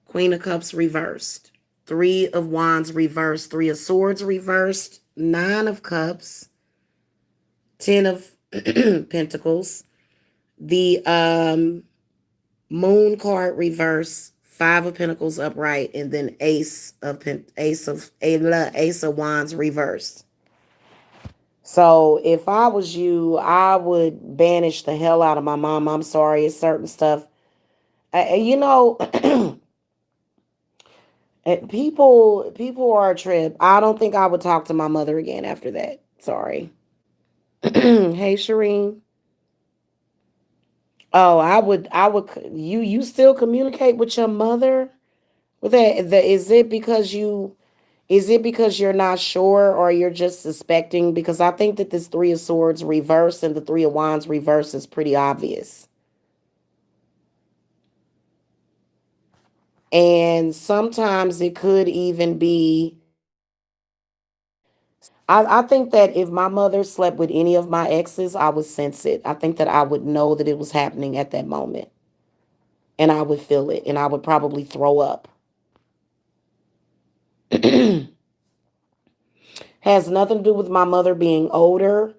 Queen of Cups reversed, Three of Wands reversed, Three of Swords reversed, Nine of Cups, Ten of Pentacles, the Moon card reverse, Five of Pentacles upright, and then Ace of Wands reversed. So if I was you, I would banish the hell out of my mom. I'm sorry, it's certain stuff. You know, people are a trip. I don't think I would talk to my mother again after that. Sorry. Hey, Shireen. Oh, I would. You still communicate with your mother? With that, is it because you're not sure or you're just suspecting? Because I think that this Three of Swords reverse and the Three of Wands reverse is pretty obvious. And sometimes it could even be. I think that if my mother slept with any of my exes, I would sense it. I think that I would know that it was happening at that moment. And I would feel it. And I would probably throw up. Has nothing to do with my mother being older.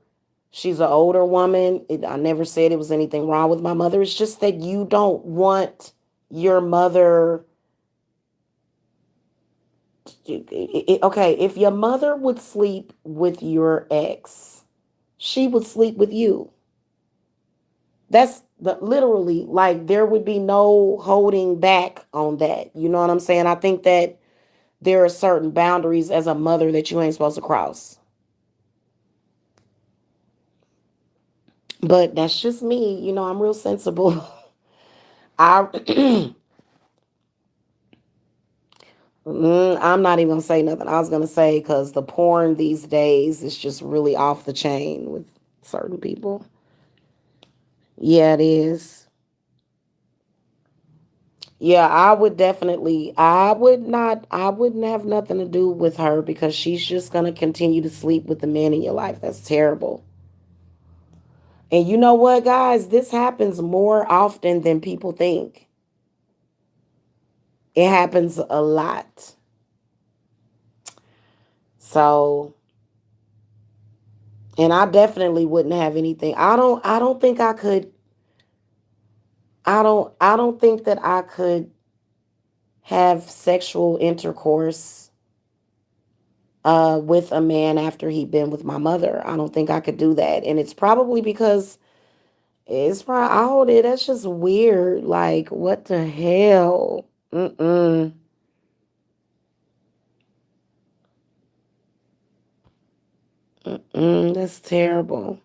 She's an older woman. I never said it was anything wrong with my mother. It's just that you don't want your mother. Okay, if your mother would sleep with your ex, she would sleep with you. That's literally like there would be no holding back on that. You know what I'm saying? I think that there are certain boundaries as a mother that you ain't supposed to cross. But that's just me. I'm real sensible. I I'm not even gonna say nothing. I was gonna say because the porn these days is just really off the chain with certain people. Yeah, it is. Yeah, I would definitely. I would not. I wouldn't have nothing to do with her because she's just gonna continue to sleep with the men in your life. That's terrible. And you know what, guys? This happens more often than people think. It happens a lot. So, and I definitely wouldn't have anything. I don't think I could. I don't think that I could have sexual intercourse with a man after he'd been with my mother. I don't think I could do that. And it's probably because it's probably oh, that's just weird. Like, what the hell? Mm-mm. Mm-mm. That's terrible.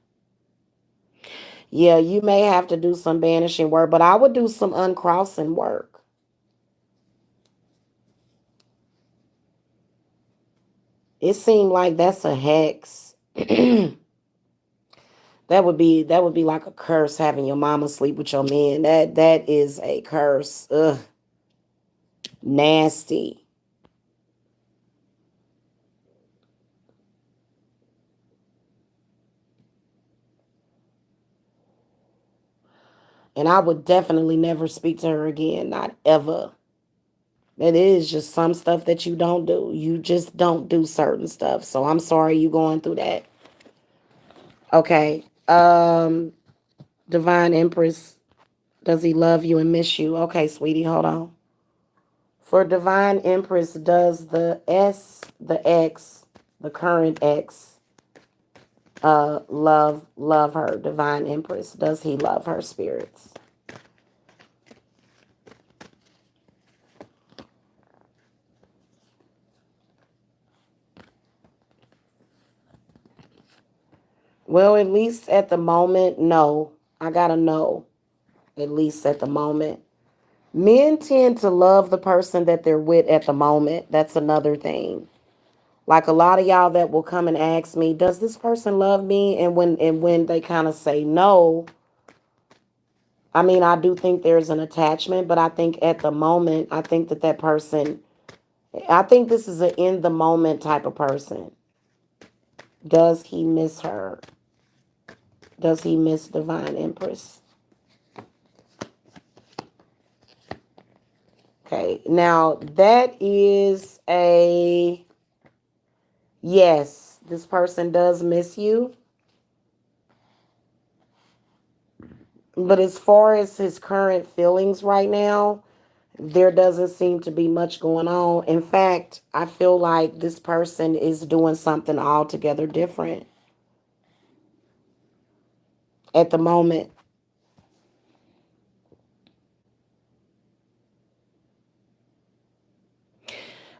Yeah, you may have to do some banishing work, but I would do some uncrossing work. It seemed like that's a hex. That would be like a curse having your mama sleep with your man. That is a curse. Ugh, nasty. And I would definitely never speak to her again. Not ever. It is just some stuff that you don't do. You just don't do certain stuff. So I'm sorry you going through that. Okay. Divine Empress, does he love you and miss you? Okay, sweetie, hold on. For Divine Empress, does the ex, the current ex, love her? Divine Empress, does he love her, spirits? Well, at least at the moment, no. I gotta know. At least at the moment. Men tend to love the person that they're with at the moment. That's another thing. Like a lot of y'all that will come and ask me, does this person love me? And when they kind of say no, I mean, I do think there's an attachment, but I think at the moment, I think that person, I think this is an in the moment type of person. Does he miss her? Does he miss Divine Empress? Okay, now that is a yes. This person does miss you, but as far as his current feelings right now, there doesn't seem to be much going on. In fact, I feel like this person is doing something altogether different at the moment.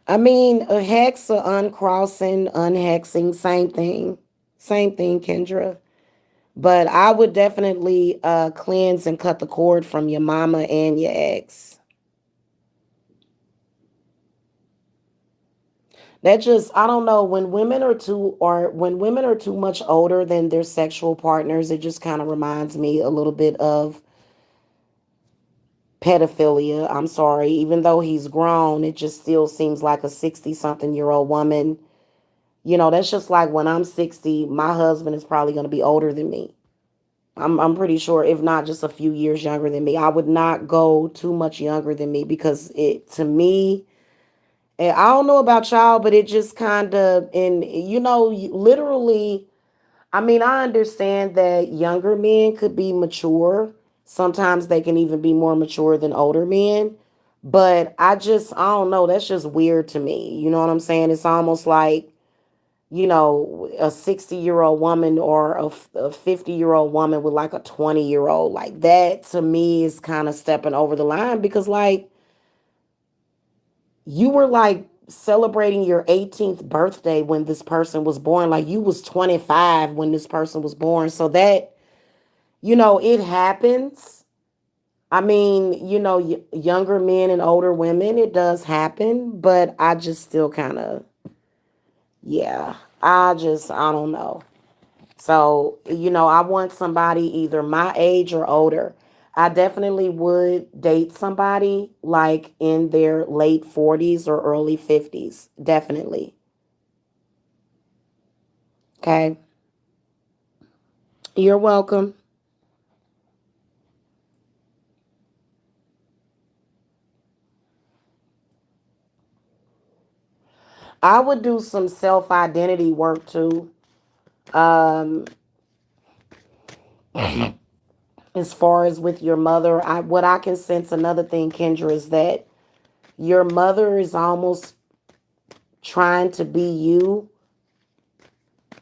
I mean, a hex or uncrossing, unhexing, same thing. Same thing, Kendra. But I would definitely cleanse and cut the cord from your mama and your ex. That just I don't know when women are too much older than their sexual partners, it just kind of reminds me a little bit of pedophilia. I'm sorry, even though he's grown, it just still seems like a 60 something year old woman. That's just like when I'm 60, my husband is probably going to be older than me. I'm pretty sure, if not just a few years younger than me. I would not go too much younger than me because it, to me, and I don't know about y'all, but it just kind of, and literally, I mean, I understand that younger men could be mature. Sometimes they can even be more mature than older men. But I don't know. That's just weird to me. You know what I'm saying? It's almost like, a 60-year-old woman or a 50-year-old woman with like a 20-year-old. Like that to me is kind of stepping over the line because, like, you were like celebrating your 18th birthday when this person was born. Like you was 25 when this person was born. So that It happens. I mean, younger men and older women, it does happen, but I just still kind of, yeah, I don't know. So, I want somebody either my age or older. I definitely would date somebody like in their late 40s or early 50s. Definitely. Okay. You're welcome. I would do some self identity work too. Um, as far as with your mother, what I can sense another thing, Kendra, is that your mother is almost trying to be you.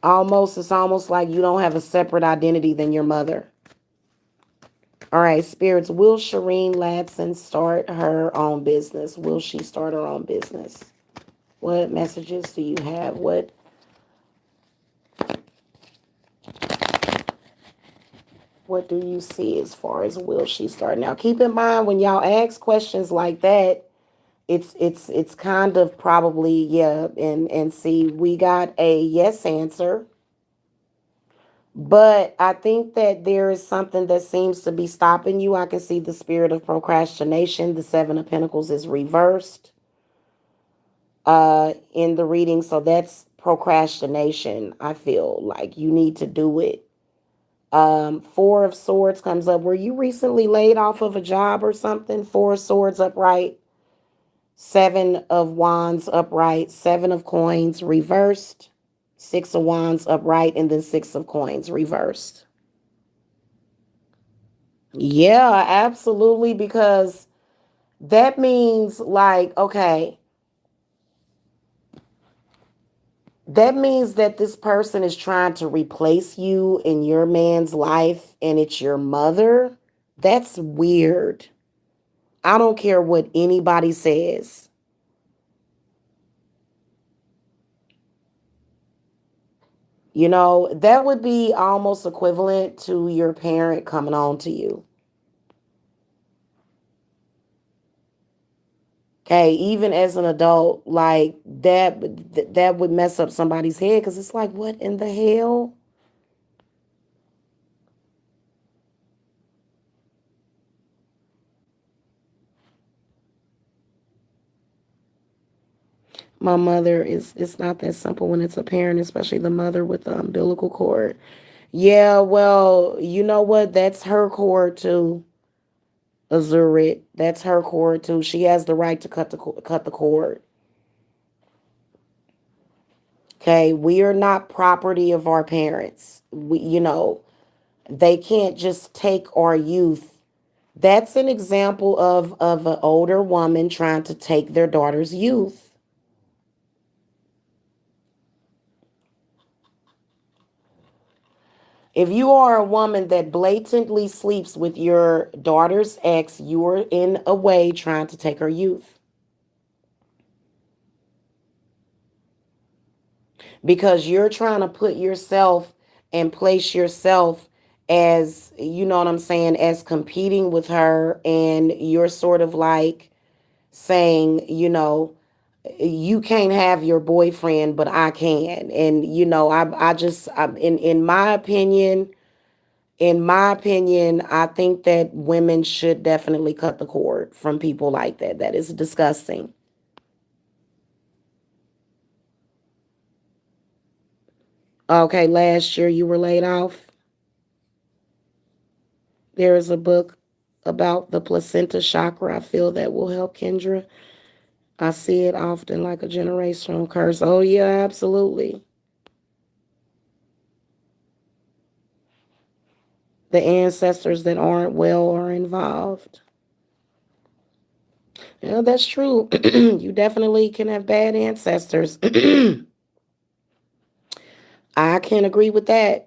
Almost, it's almost like you don't have a separate identity than your mother. All right, spirits, will Shireen Ladson start her own business? Will she start her own business? What messages do you have? What do you see as far as will she start? Now, keep in mind when y'all ask questions like that, it's kind of probably, yeah, and see, we got a yes answer. But I think that there is something that seems to be stopping you. I can see the spirit of procrastination. The Seven of Pentacles is reversed in the reading. So that's procrastination. I feel like you need to do it. Four of Swords comes up. Were you recently laid off of a job or something? Four of Swords upright. Seven of Wands upright. Seven of Coins reversed. Six of Wands upright. And then Six of Coins reversed. Yeah, absolutely. Because that means, like, okay, that means that this person is trying to replace you in your man's life and it's your mother. That's weird. I don't care what anybody says. That would be almost equivalent to your parent coming on to you. Okay, even as an adult, like that would mess up somebody's head because it's like, what in the hell? My mother is, it's not that simple when it's a parent, especially the mother with the umbilical cord. Yeah, well, you know what? That's her cord too, Azurit. That's her cord too. She has the right to cut the cord. Okay, we are not property of our parents. They can't just take our youth. That's an example of an older woman trying to take their daughter's youth. If you are a woman that blatantly sleeps with your daughter's ex, you are in a way trying to take her youth because you're trying to put yourself and place yourself as, you know what I'm saying, as competing with her. And you're sort of like saying, you can't have your boyfriend, but I can. And, in my opinion, I think that women should definitely cut the cord from people like that. That is disgusting. Okay, last year you were laid off. There is a book about the placenta chakra. I feel that will help Kendra. I see it often like a generational curse. Oh, yeah, absolutely. The ancestors that aren't well are involved. Yeah, that's true. You definitely can have bad ancestors. I can agree with that.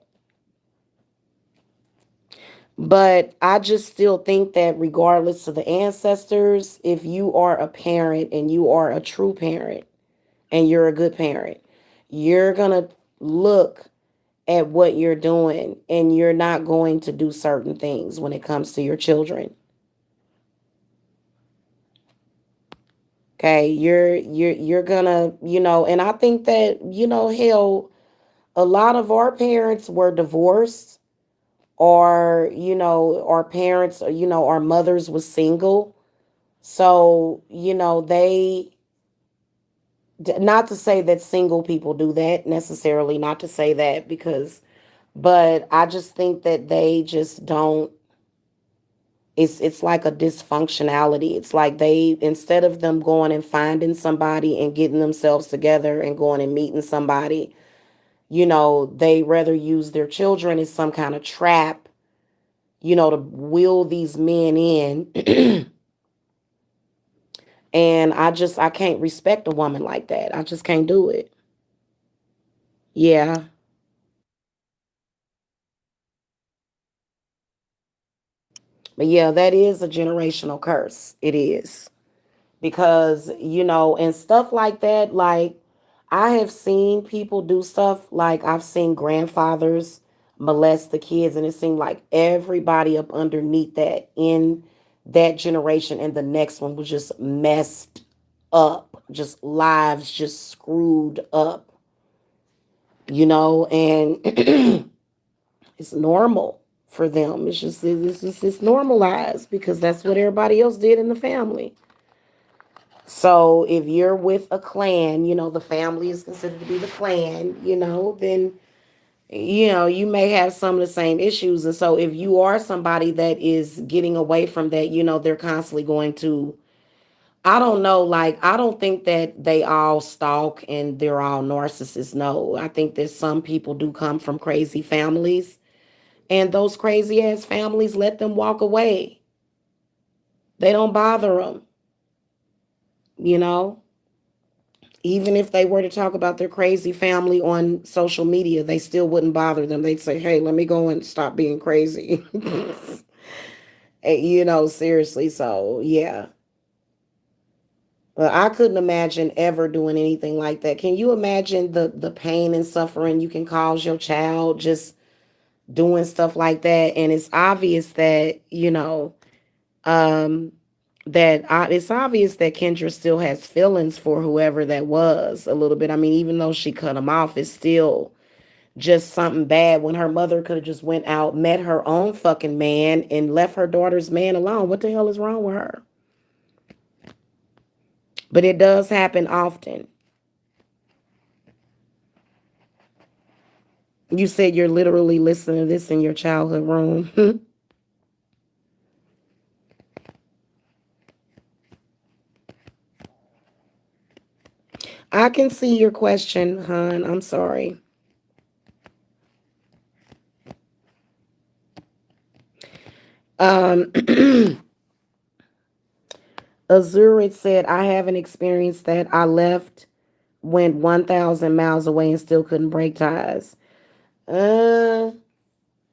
But I just still think that regardless of the ancestors, if you are a parent and you are a true parent and you're a good parent, you're going to look at what you're doing, and you're not going to do certain things when it comes to your children. Okay, you're gonna, and I think that, hell, a lot of our parents were divorced, or, our parents, or, our mothers was single. So, not to say that single people do that necessarily, not to say that, but I just think that they just don't, it's like a dysfunctionality. It's like, they, instead of them going and finding somebody and getting themselves together and going and meeting somebody, they rather use their children as some kind of trap, to wheel these men in. And I can't respect a woman like that. I just can't do it. Yeah. But yeah, that is a generational curse. It is. Because, and stuff like that, like, I have seen people do stuff, like I've seen grandfathers molest the kids, and it seemed like everybody up underneath that in that generation and the next one was just messed up, just lives just screwed up, and it's normal for them. It's normalized because that's what everybody else did in the family. So if you're with a clan, the family is considered to be the clan, then, you may have some of the same issues. And so if you are somebody that is getting away from that, they're constantly going to, I don't know, like, I don't think that they all stalk and they're all narcissists. No, I think that some people do come from crazy families, and those crazy ass families let them walk away. They don't bother them, you know? Even if they were to talk about their crazy family on social media, they still wouldn't bother them. They'd say, hey, let me go and stop being crazy. Seriously. So, yeah. But I couldn't imagine ever doing anything like that. Can you imagine the pain and suffering you can cause your child just doing stuff like that? And it's obvious that, um, it's obvious that Kendra still has feelings for whoever that was a little bit. I mean, even though she cut him off, it's still just something bad when her mother could have just went out, met her own fucking man, and left her daughter's man alone. What the hell is wrong with her? But it does happen often. You said you're literally listening to this in your childhood room. I can see your question, hon. I'm sorry. Um, Azurit said, I haven't experienced that. I left, went 1,000 miles away, and still couldn't break ties. Uh,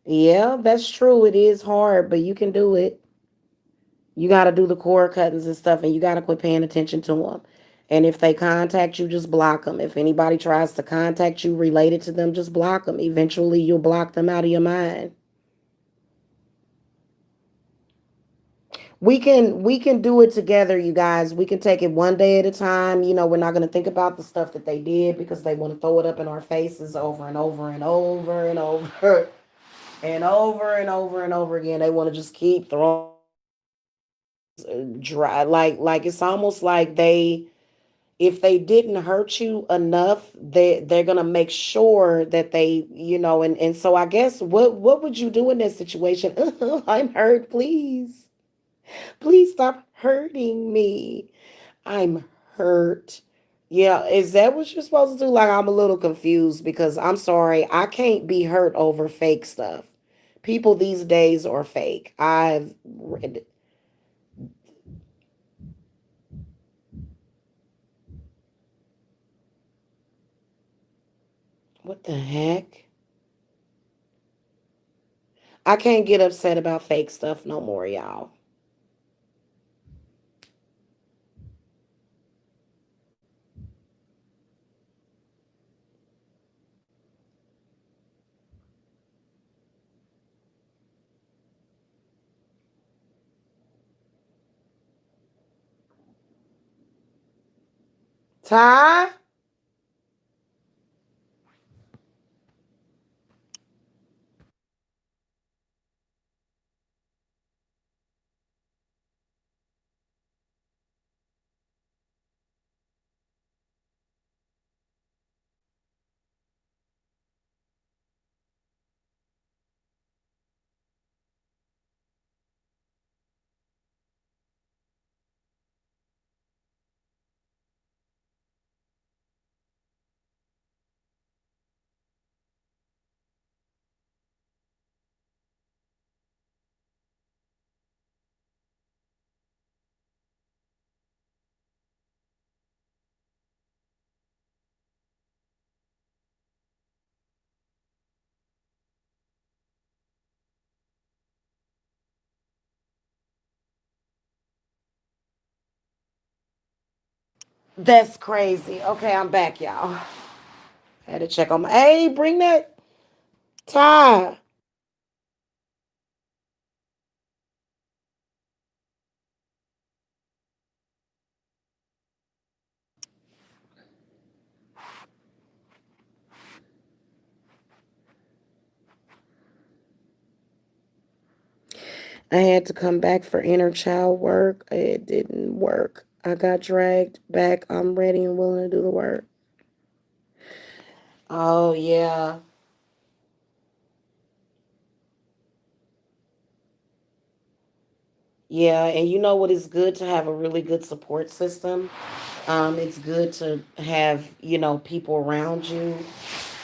yeah, that's true. It is hard, but you can do it. You got to do the cord cuttings and stuff, and you got to quit paying attention to them. And if they contact you, just block them. If anybody tries to contact you related to them, just block them. Eventually, you'll block them out of your mind. We can do it together, you guys. We can take it one day at a time. We're not going to think about the stuff that they did because they want to throw it up in our faces over and over and over and over and over and over and over again. They want to just keep throwing dry, like it's almost like they, if they didn't hurt you enough, they're gonna make sure that they, and so I guess what would you do in that situation? I'm hurt, please stop hurting me. I'm hurt. Yeah, is that what you're supposed to do? Like, I'm a little confused because I'm sorry, I can't be hurt over fake stuff. People these days are fake. I've read, what the heck? I can't get upset about fake stuff no more, y'all. Ty? That's crazy. Okay, I'm back, y'all. Had to check on my. Hey, bring that Ty. I had to come back for inner child work. It didn't work. I got dragged back. I'm ready and willing to do the work. Oh, yeah. Yeah, and you know what? It's good to have a really good support system. It's good to have, people around you,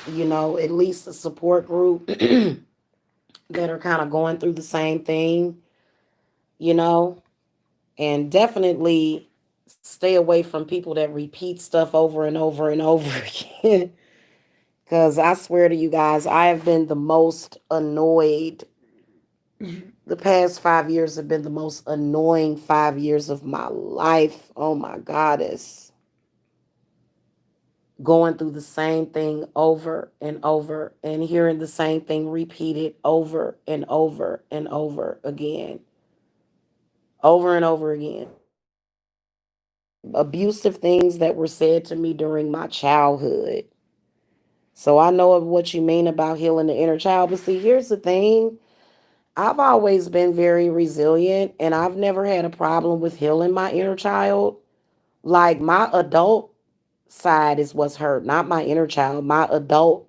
at least a support group that are kind of going through the same thing, you know, and definitely stay away from people that repeat stuff over and over and over again. Because I swear to you guys, I have been the most annoyed. The past 5 years have been the most annoying 5 years of my life. Oh my goddess. Going through the same thing over and over and hearing the same thing repeated over and over and over again. Over and over again. Abusive things that were said to me during my childhood. So I know what you mean about healing the inner child. But see, here's the thing. I've always been very resilient and I've never had a problem with healing my inner child. Like my adult side is what's hurt, not my inner child, my adult,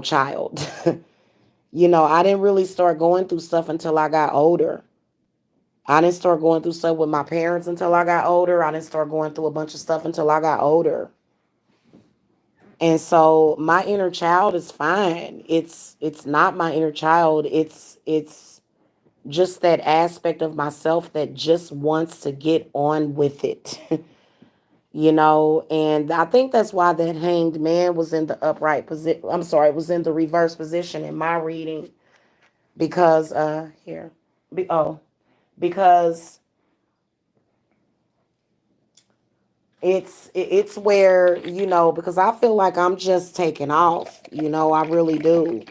child. I didn't really start going through stuff until I got older. I didn't start going through stuff with my parents until I got older. I didn't start going through a bunch of stuff until I got older. And so my inner child is fine. It's not my inner child. It's just that aspect of myself that just wants to get on with it. And I think that's why that hanged man was in the upright position. I'm sorry, it was in the reverse position in my reading because here. Oh, because it's where, because I feel like I'm just taking off, I really do.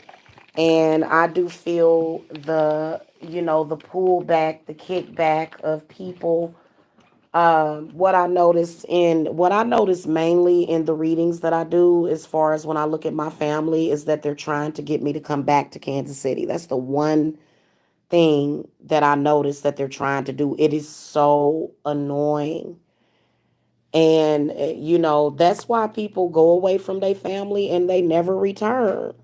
And I do feel the pullback, the kickback of people. What I notice mainly in the readings that I do, as far as when I look at my family, is that they're trying to get me to come back to Kansas City. That's the one thing that I notice that they're trying to do. It is so annoying. And, that's why people go away from their family and they never return.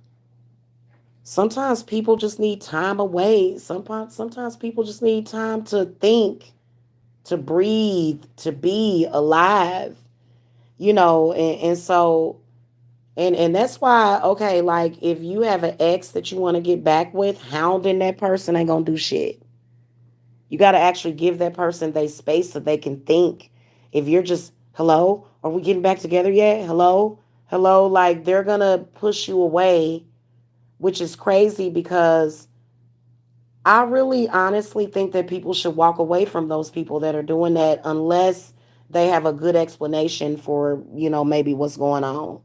Sometimes people just need time away. Sometimes people just need time to think, to breathe, to be alive, and so and that's why, okay, like if you have an ex that you want to get back with, hounding that person ain't gonna do shit. You got to actually give that person their space so they can think. If you're just, hello, are we getting back together yet? Hello, hello, like they're gonna push you away, which is crazy because I really honestly think that people should walk away from those people that are doing that unless they have a good explanation for, maybe what's going on.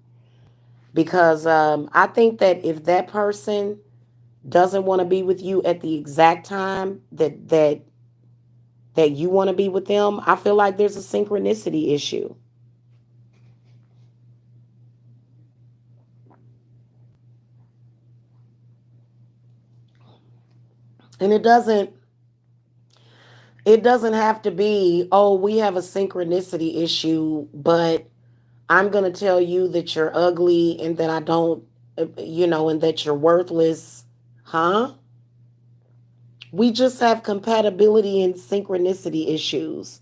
Because I think that if that person doesn't want to be with you at the exact time that you want to be with them, I feel like there's a synchronicity issue. And it doesn't have to be, oh, we have a synchronicity issue, but I'm going to tell you that you're ugly and that I don't, and that you're worthless. Huh? We just have compatibility and synchronicity issues.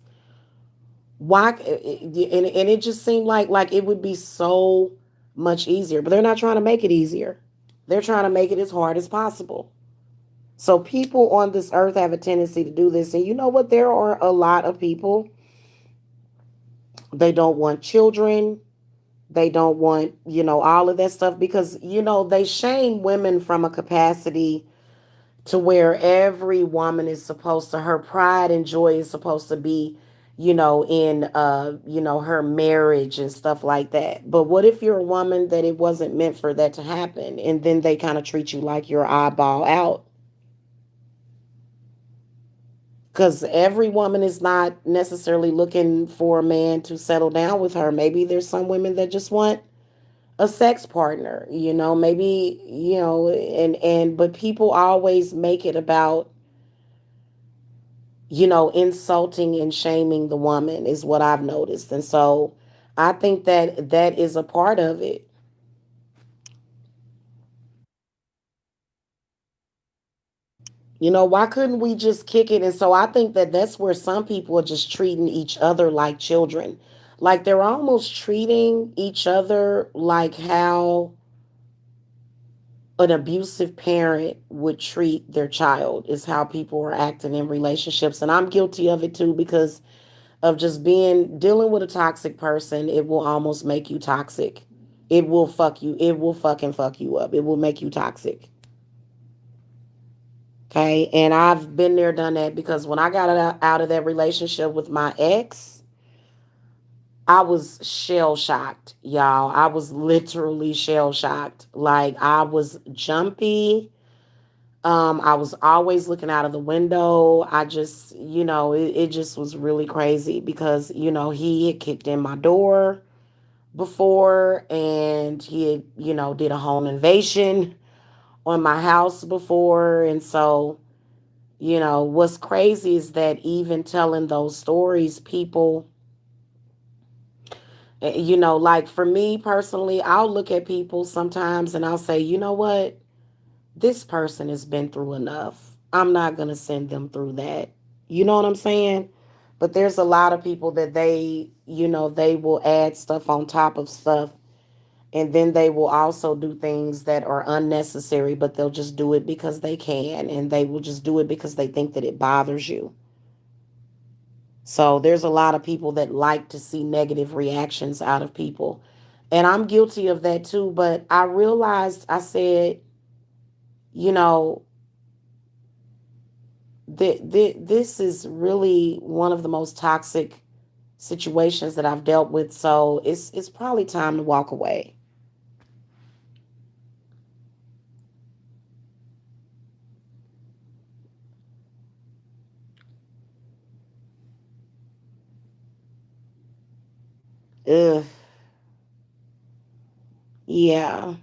Why? And it just seemed like it would be so much easier, but they're not trying to make it easier. They're trying to make it as hard as possible. So people on this earth have a tendency to do this. And you know what? There are a lot of people, they don't want children. They don't want, all of that stuff because, they shame women from a capacity to where every woman is supposed to, her pride and joy is supposed to be, in, her marriage and stuff like that. But what if you're a woman that it wasn't meant for that to happen? And then they kind of treat you like your eyeball out. Because every woman is not necessarily looking for a man to settle down with her. Maybe there's some women that just want a sex partner, maybe, but people always make it about, insulting and shaming the woman is what I've noticed. And so I think that that is a part of it. Why couldn't we just kick it? And so I think that that's where some people are just treating each other like children. Like they're almost treating each other like how an abusive parent would treat their child, is how people are acting in relationships. And I'm guilty of it too because of just dealing with a toxic person. It will almost make you toxic. It will fuck you. It will fucking fuck you up. It will make you toxic. Okay. And I've been there, done that because when I got out of that relationship with my ex, I was shell shocked, y'all. I was literally shell shocked. Like I was jumpy. I was always looking out of the window. I just, it just was really crazy because, he had kicked in my door before and he had, did a home invasion on my house before. And so, what's crazy is that even telling those stories, people, like for me personally, I'll look at people sometimes and I'll say, you know what? This person has been through enough. I'm not going to send them through that. You know what I'm saying? But there's a lot of people that they will add stuff on top of stuff. And then they will also do things that are unnecessary, but they'll just do it because they can. And they will just do it because they think that it bothers you. So there's a lot of people that like to see negative reactions out of people. And I'm guilty of that too. But I realized, I said, you know, this is really one of the most toxic situations that I've dealt with. So it's probably time to walk away. Ugh. Yeah.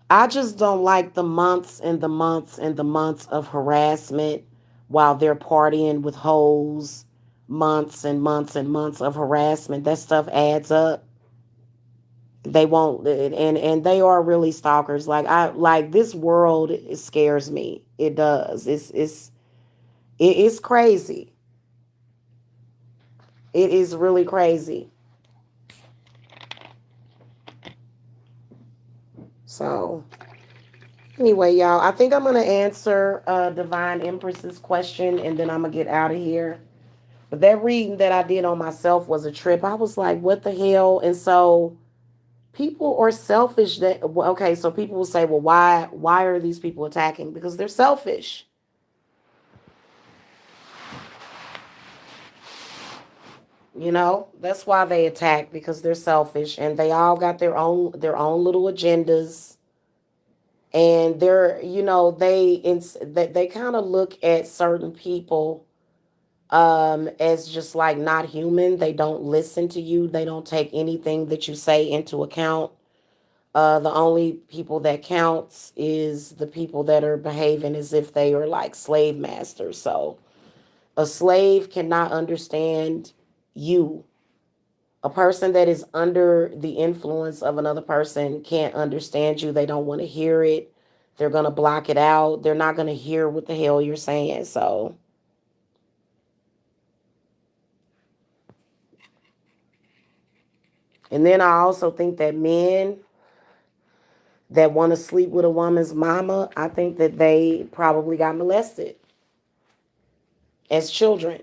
I just don't like the months and the months and the months of harassment while they're partying with hoes. Months and months and months of harassment. That stuff adds up. They won't, and they are really stalkers. Like this world, it scares me. It does. It's crazy. It is really crazy. So anyway, y'all, I think I'm gonna answer Divine Empress's question, and then I'm gonna get out of here. But that reading that I did on myself was a trip. I was like, what the hell? And so people are selfish. Okay, so people will say, well, why are these people attacking? Because they're selfish. That's why they attack, because they're selfish and they all got their own little agendas. And they kind of look at certain people as just like not human. They don't listen to you. They don't take anything that you say into account. The only people that counts is the people that are behaving as if they are like slave masters. So a slave cannot understand you. A person that is under the influence of another person can't understand you. They don't want to hear it. They're going to block it out. They're not going to hear what the hell you're saying. So, and then I also think that men that want to sleep with a woman's mama, I think that they probably got molested as children.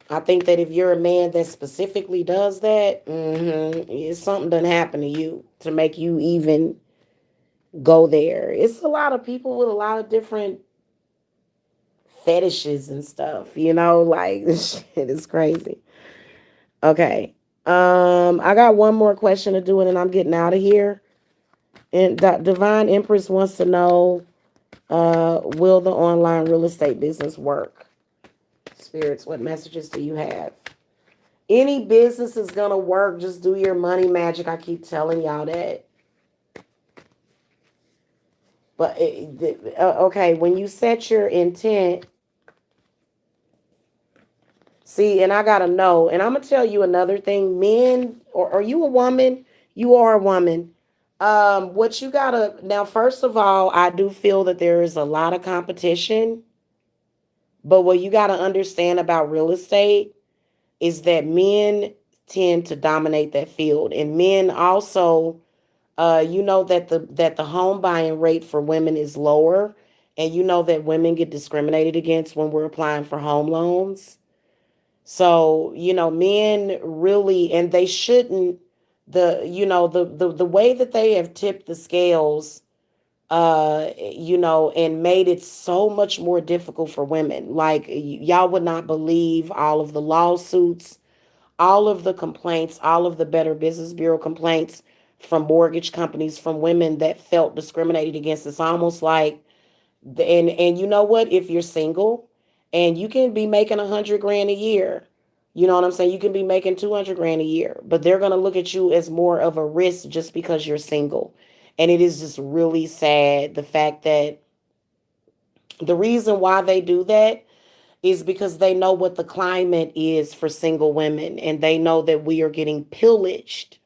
I think that if you're a man that specifically does that, something done happen to you to make you even go there. It's a lot of people with a lot of different fetishes and stuff, like this shit is crazy. Okay. I got one more question to do and then I'm getting out of here. And Divine Empress wants to know, will the online real estate business work? Spirits, what messages do you have? Any business is gonna work. Just do your money magic. I keep telling y'all that. But okay, when you set your intent, see, and I gotta know, and I'm gonna tell you another thing. Men, or are you a woman? You are a woman. What you gotta now, first of all, I do feel that there is a lot of competition. But what you gotta understand about real estate is that men tend to dominate that field, and men also, you know that the home buying rate for women is lower, and you know that women get discriminated against when we're applying for home loans. So, men really, and they shouldn't, the way that they have tipped the scales, and made it so much more difficult for women. Like, y'all would not believe all of the lawsuits, all of the complaints, all of the Better Business Bureau complaints from mortgage companies from women that felt discriminated against. It's almost like, and you know what? If you're single and you can be making 100 grand a year, you know what I'm saying? You can be making 200 grand a year, but they're gonna look at you as more of a risk just because you're single. And it is just really sad the fact that the reason why they do that is because they know what the climate is for single women and they know that we are getting pillaged.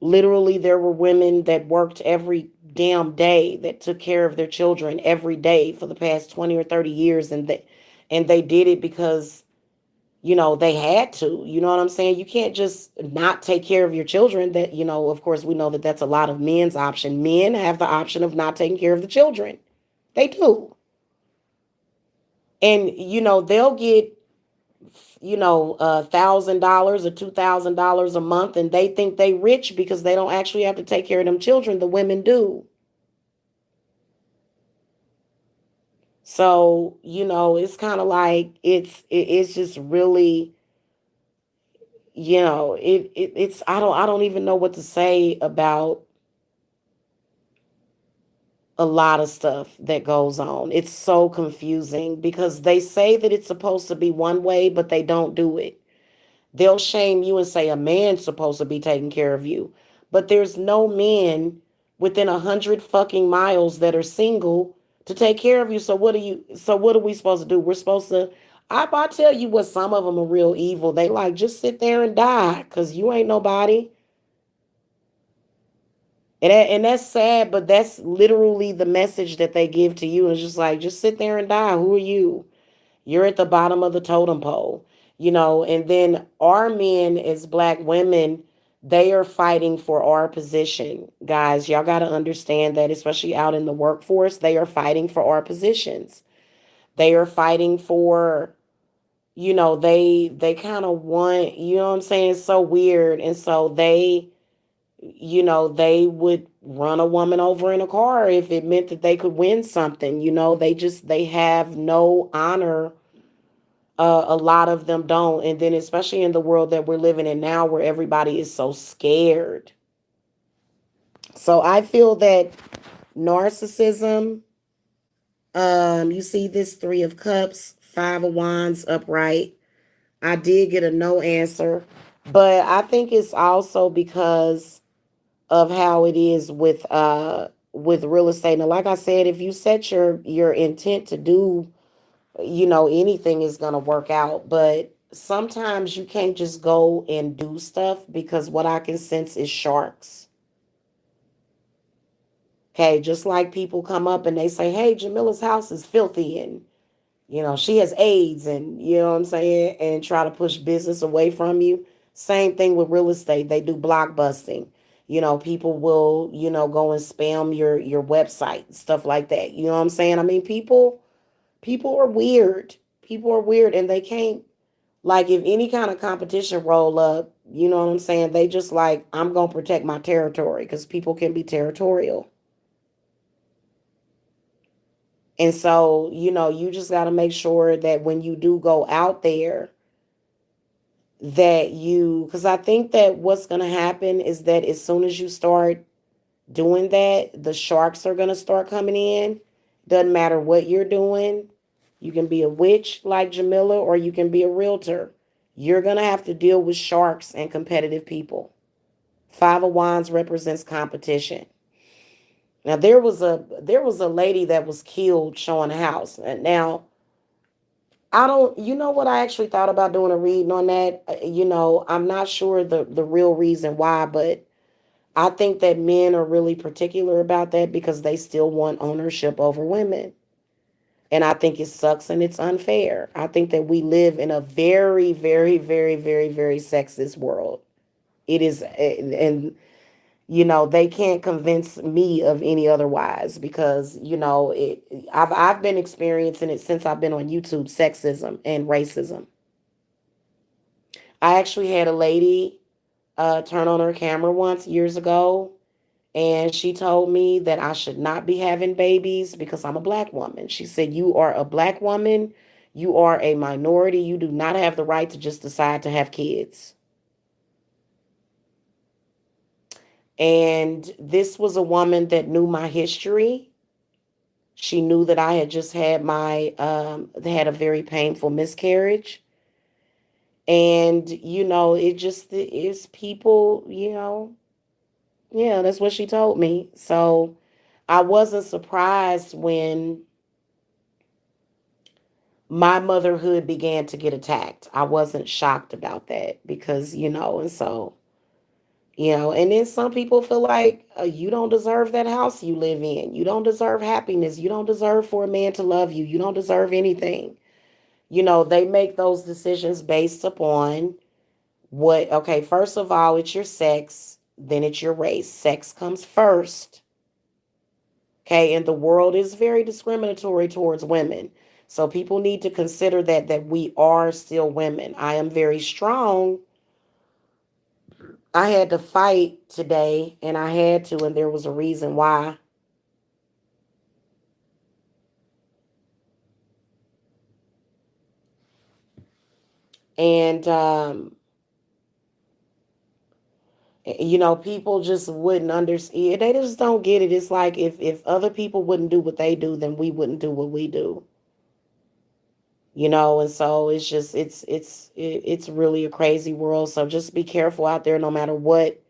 Literally, there were women that worked every damn day that took care of their children every day for the past 20 or 30 years, and they did it because they had to. You know what I'm saying? You can't just not take care of your children. That, of course, we know that that's a lot of men's option. Men have the option of not taking care of the children. They do. And they'll get $1,000 or $2,000 a month, and they think they rich because they don't actually have to take care of them children. The women do. So it's kind of like it's just really, it's I don't even know what to say about a lot of stuff that goes on. It's so confusing because they say that it's supposed to be one way, but they don't do it. They'll shame you and say a man's supposed to be taking care of you. But there's no men within 100 fucking miles that are single to take care of you. So what are we supposed to do? We're supposed to, I tell you what, some of them are real evil. They like, just sit there and die because you ain't nobody. And that's sad, but that's literally the message that they give to you. It's just like, just sit there and die. Who are you? You're at the bottom of the totem pole, and then our men as black women, they are fighting for our position. Guys, y'all got to understand that, especially out in the workforce, they are fighting for our positions. They are fighting for, they kind of want, you know what I'm saying? It's so weird. And so they would run a woman over in a car if it meant that they could win something. They have no honor. A lot of them don't. And then, especially in the world that we're living in now, where everybody is so scared. So I feel that narcissism, you see this Three of Cups, Five of Wands upright. I did get a no answer, but I think it's also because of how it is with real estate. Now, like I said, if you set your intent to do, anything is gonna work out. But sometimes you can't just go and do stuff because what I can sense is sharks. Okay, just like people come up and they say, "Hey, Jamila's house is filthy and she has AIDS," and you know what I'm saying, and try to push business away from you. Same thing with real estate. They do blockbusting. People will, go and spam your website, stuff like that. You know what I'm saying? I mean, people are weird. People are weird and they can't, like, if any kind of competition roll up, you know what I'm saying? They just like, I'm going to protect my territory because people can be territorial. And so, you just got to make sure that when you do go out there, that because I think that what's going to happen is that as soon as you start doing that, the sharks are going to start coming in. Doesn't matter what you're doing. You can be a witch like Jamila or you can be a realtor. You're going to have to deal with sharks and competitive people. Five of Wands represents competition. Now there was a lady that was killed showing a house. And now I don't, what, I actually thought about doing a reading on that. I'm not sure the real reason why, but I think that men are really particular about that because they still want ownership over women. And I think it sucks and it's unfair. I think that we live in a very, very, very, very, very sexist world. It is, and they can't convince me of any otherwise because I've been experiencing it since I've been on YouTube, sexism and racism. I actually had a lady turn on her camera once years ago, and she told me that I should not be having babies because I'm a black woman. She said, "You are a black woman. You are a minority. You do not have the right to just decide to have kids." And this was a woman that knew my history. She knew that I had just had had a very painful miscarriage. And, it just is people, yeah, that's what she told me. So I wasn't surprised when my motherhood began to get attacked. I wasn't shocked about that because, and so, and then some people feel like you don't deserve that house you live in. You don't deserve happiness. You don't deserve for a man to love you. You don't deserve anything. They make those decisions based upon okay, first of all, it's your sex, then it's your race. Sex comes first. Okay, and the world is very discriminatory towards women. So people need to consider that we are still women. I am very strong. I had to fight today and I had to, and there was a reason why. And people just wouldn't understand. They just don't get it. It's like if other people wouldn't do what they do, then we wouldn't do what we do. And so it's just it's really a crazy world. So just be careful out there no matter what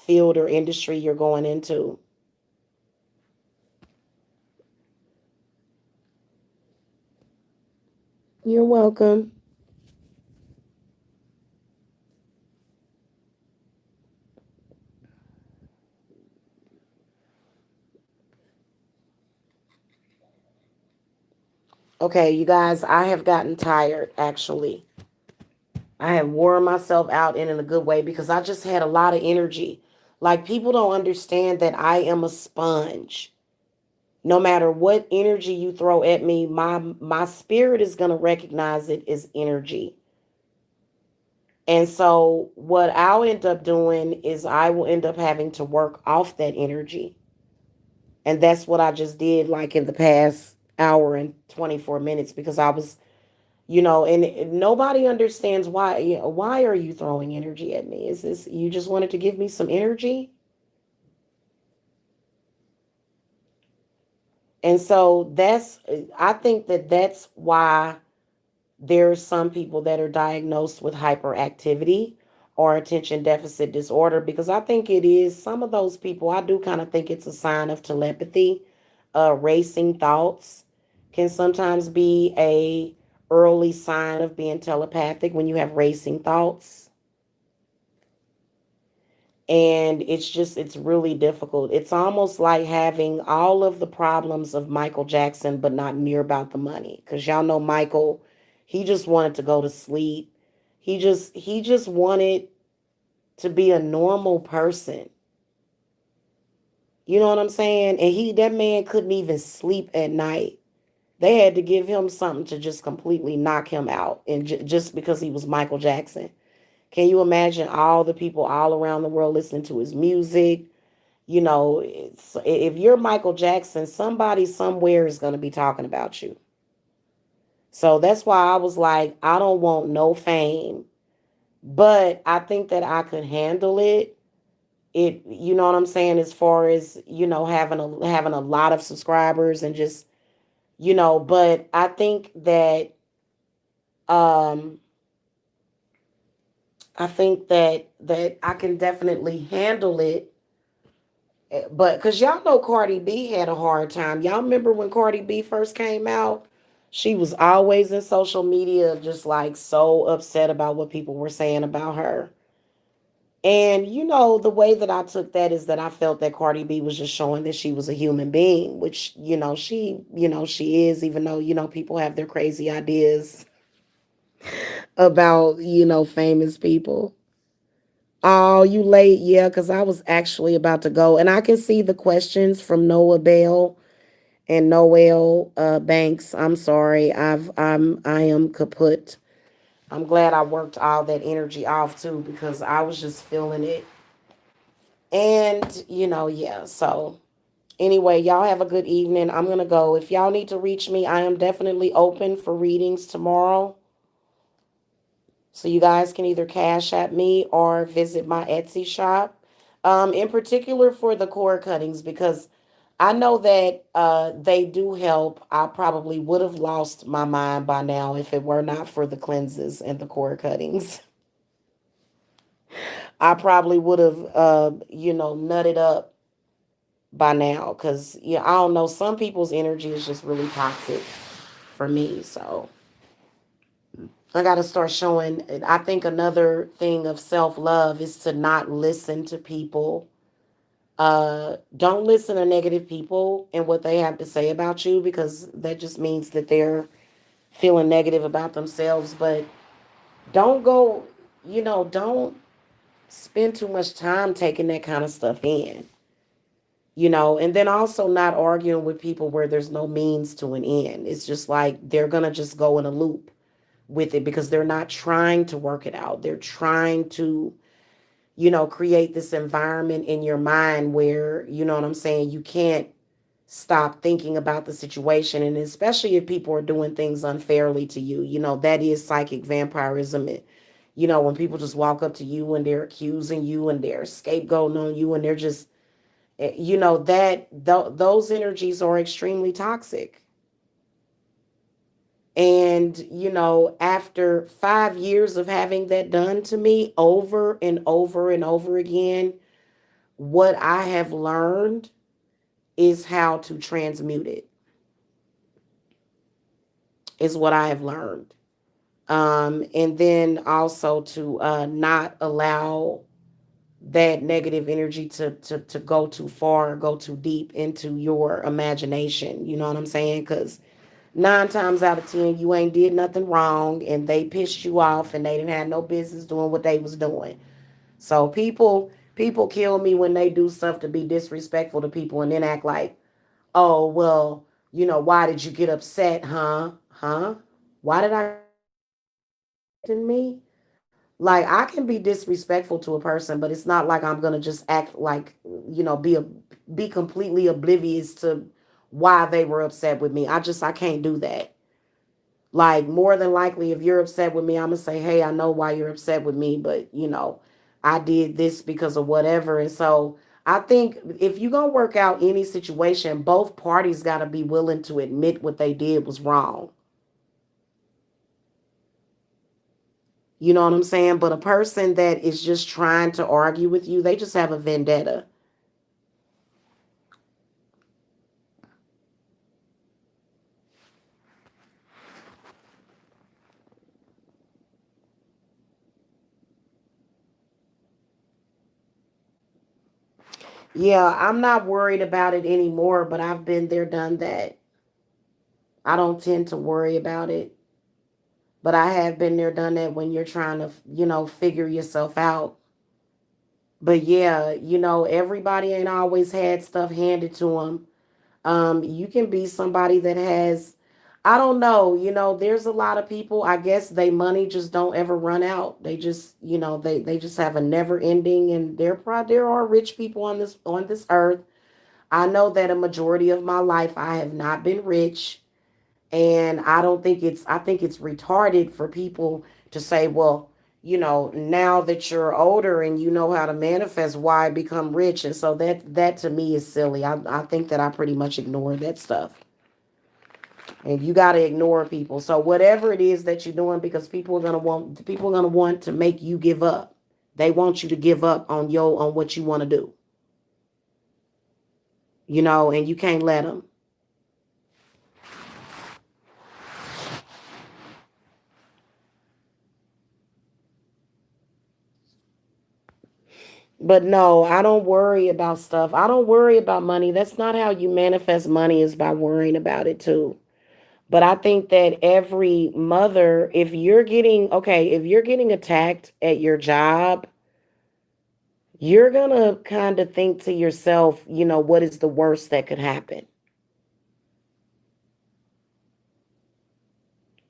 field or industry you're going into. You're welcome. Okay, you guys, I have gotten tired actually. I have worn myself out in a good way because I just had a lot of energy. Like, people don't understand that I am a sponge. No matter what energy you throw at me, my spirit is going to recognize it as energy. And so what I'll end up doing is I will end up having to work off that energy. And that's what I just did, like, in the past hour and 24 minutes, because I was, and nobody understands why. Why are you throwing energy at me? Is this, you just wanted to give me some energy? And so I think that that's why there's some people that are diagnosed with hyperactivity, or attention deficit disorder, because I think it is some of those people. I do kind of think it's a sign of telepathy. Racing thoughts can sometimes be a early sign of being telepathic when you have racing thoughts. And it's really difficult. It's almost like having all of the problems of Michael Jackson but not near about the money, because y'all know Michael, he just wanted to go to sleep. He just wanted to be a normal person. You know what I'm saying? And that man couldn't even sleep at night. They had to give him something to just completely knock him out, and just because he was Michael Jackson. Can you imagine all the people all around the world listening to his music? If you're Michael Jackson, somebody somewhere is going to be talking about you. So that's why I was like, I don't want no fame, but I think that I could handle it. You know what I'm saying, as far as, having a lot of subscribers and just, but I think that um I think that I can definitely handle it. But because y'all know Cardi B had a hard time. Y'all remember when Cardi B first came out? She was always in social media, just like so upset about what people were saying about her. And the way that I took that is that I felt that Cardi B was just showing that she was a human being, which, she is, even though, people have their crazy ideas about, famous people. Oh, you late? Yeah, because I was actually about to go. And I can see the questions from Noah Bell and Noel Banks. I'm sorry. I am kaput. I'm glad I worked all that energy off too, because I was just feeling it. And, yeah. So anyway, y'all have a good evening. I'm gonna go. If y'all need to reach me, I am definitely open for readings tomorrow. So you guys can either cash at me or visit my Etsy shop. In particular for the cord cuttings, because I know that they do help. I probably would have lost my mind by now if it were not for the cleanses and the cord cuttings. I probably would have, nutted up by now, because, yeah, I don't know. Some people's energy is just really toxic for me. So I got to start showing. I think another thing of self love is to not listen to people. Don't listen to negative people and what they have to say about you, because that just means that they're feeling negative about themselves. But don't go, don't spend too much time taking that kind of stuff in. And then also not arguing with people where there's no means to an end. It's just like they're going to just go in a loop with it, because they're not trying to work it out. They're trying to, create this environment in your mind where, you know what I'm saying, you can't stop thinking about the situation. And especially if people are doing things unfairly to you, that is psychic vampirism. When people just walk up to you and they're accusing you and they're scapegoating on you, and they're just, those energies are extremely toxic. And, after 5 years of having that done to me over and over and over again, what I have learned is how to transmute it, is what I have learned. And then also to not allow that negative energy to go too far, go too deep into your imagination. You know what I'm saying? Because 9 times out of 10, you ain't did nothing wrong, and they pissed you off, and they didn't have no business doing what they was doing. So people kill me when they do stuff to be disrespectful to people, and then act like, oh well, why did you get upset, huh? Why did I in me? Like, I can be disrespectful to a person, but it's not like I'm gonna just act like, be completely oblivious to why they were upset with me. I can't do that. Like, more than likely, if you're upset with me, I'm gonna say, hey, I know why you're upset with me, but I did this because of whatever. And so I think if you're gonna work out any situation, both parties gotta be willing to admit what they did was wrong. You know what I'm saying? But a person that is just trying to argue with you, they just have a vendetta. Yeah, I'm not worried about it anymore, but I've been there, done that. I don't tend to worry about it, but I have been there, done that when you're trying to, figure yourself out. But yeah, everybody ain't always had stuff handed to them. You can be somebody that has, I don't know, there's a lot of people, I guess they money just don't ever run out. They just, they just have a never ending, and there are rich people on this earth. I know that a majority of my life I have not been rich, and I think it's retarded for people to say, well, now that you're older and you know how to manifest, why become rich? And so that to me is silly. I think that I pretty much ignore that stuff. And you got to ignore people. So whatever it is that you're doing, because people are going to want to make you give up. They want you to give up on what you want to do, and you can't let them. But no, I don't worry about stuff. I don't worry about money. That's not how you manifest money, is by worrying about it too. But I think that every mother, if you're getting attacked at your job, you're going to kind of think to yourself, what is the worst that could happen?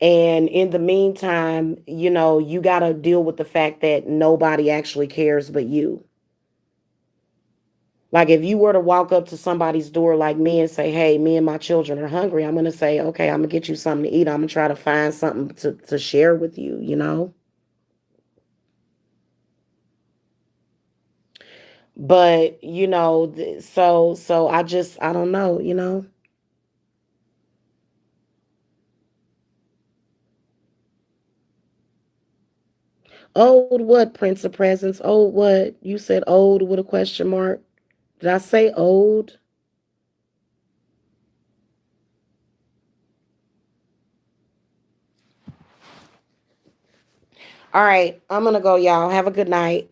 And in the meantime, you got to deal with the fact that nobody actually cares but you. Like if you were to walk up to somebody's door like me and say, "Hey, me and my children are hungry," I'm gonna say, "Okay, I'm gonna get you something to eat. I'm gonna try to find something to share with you." But so I don't know. Old what, Prince of Presents? Old what? You said old with a question mark. Did I say old? All right, I'm gonna go, y'all. Have a good night.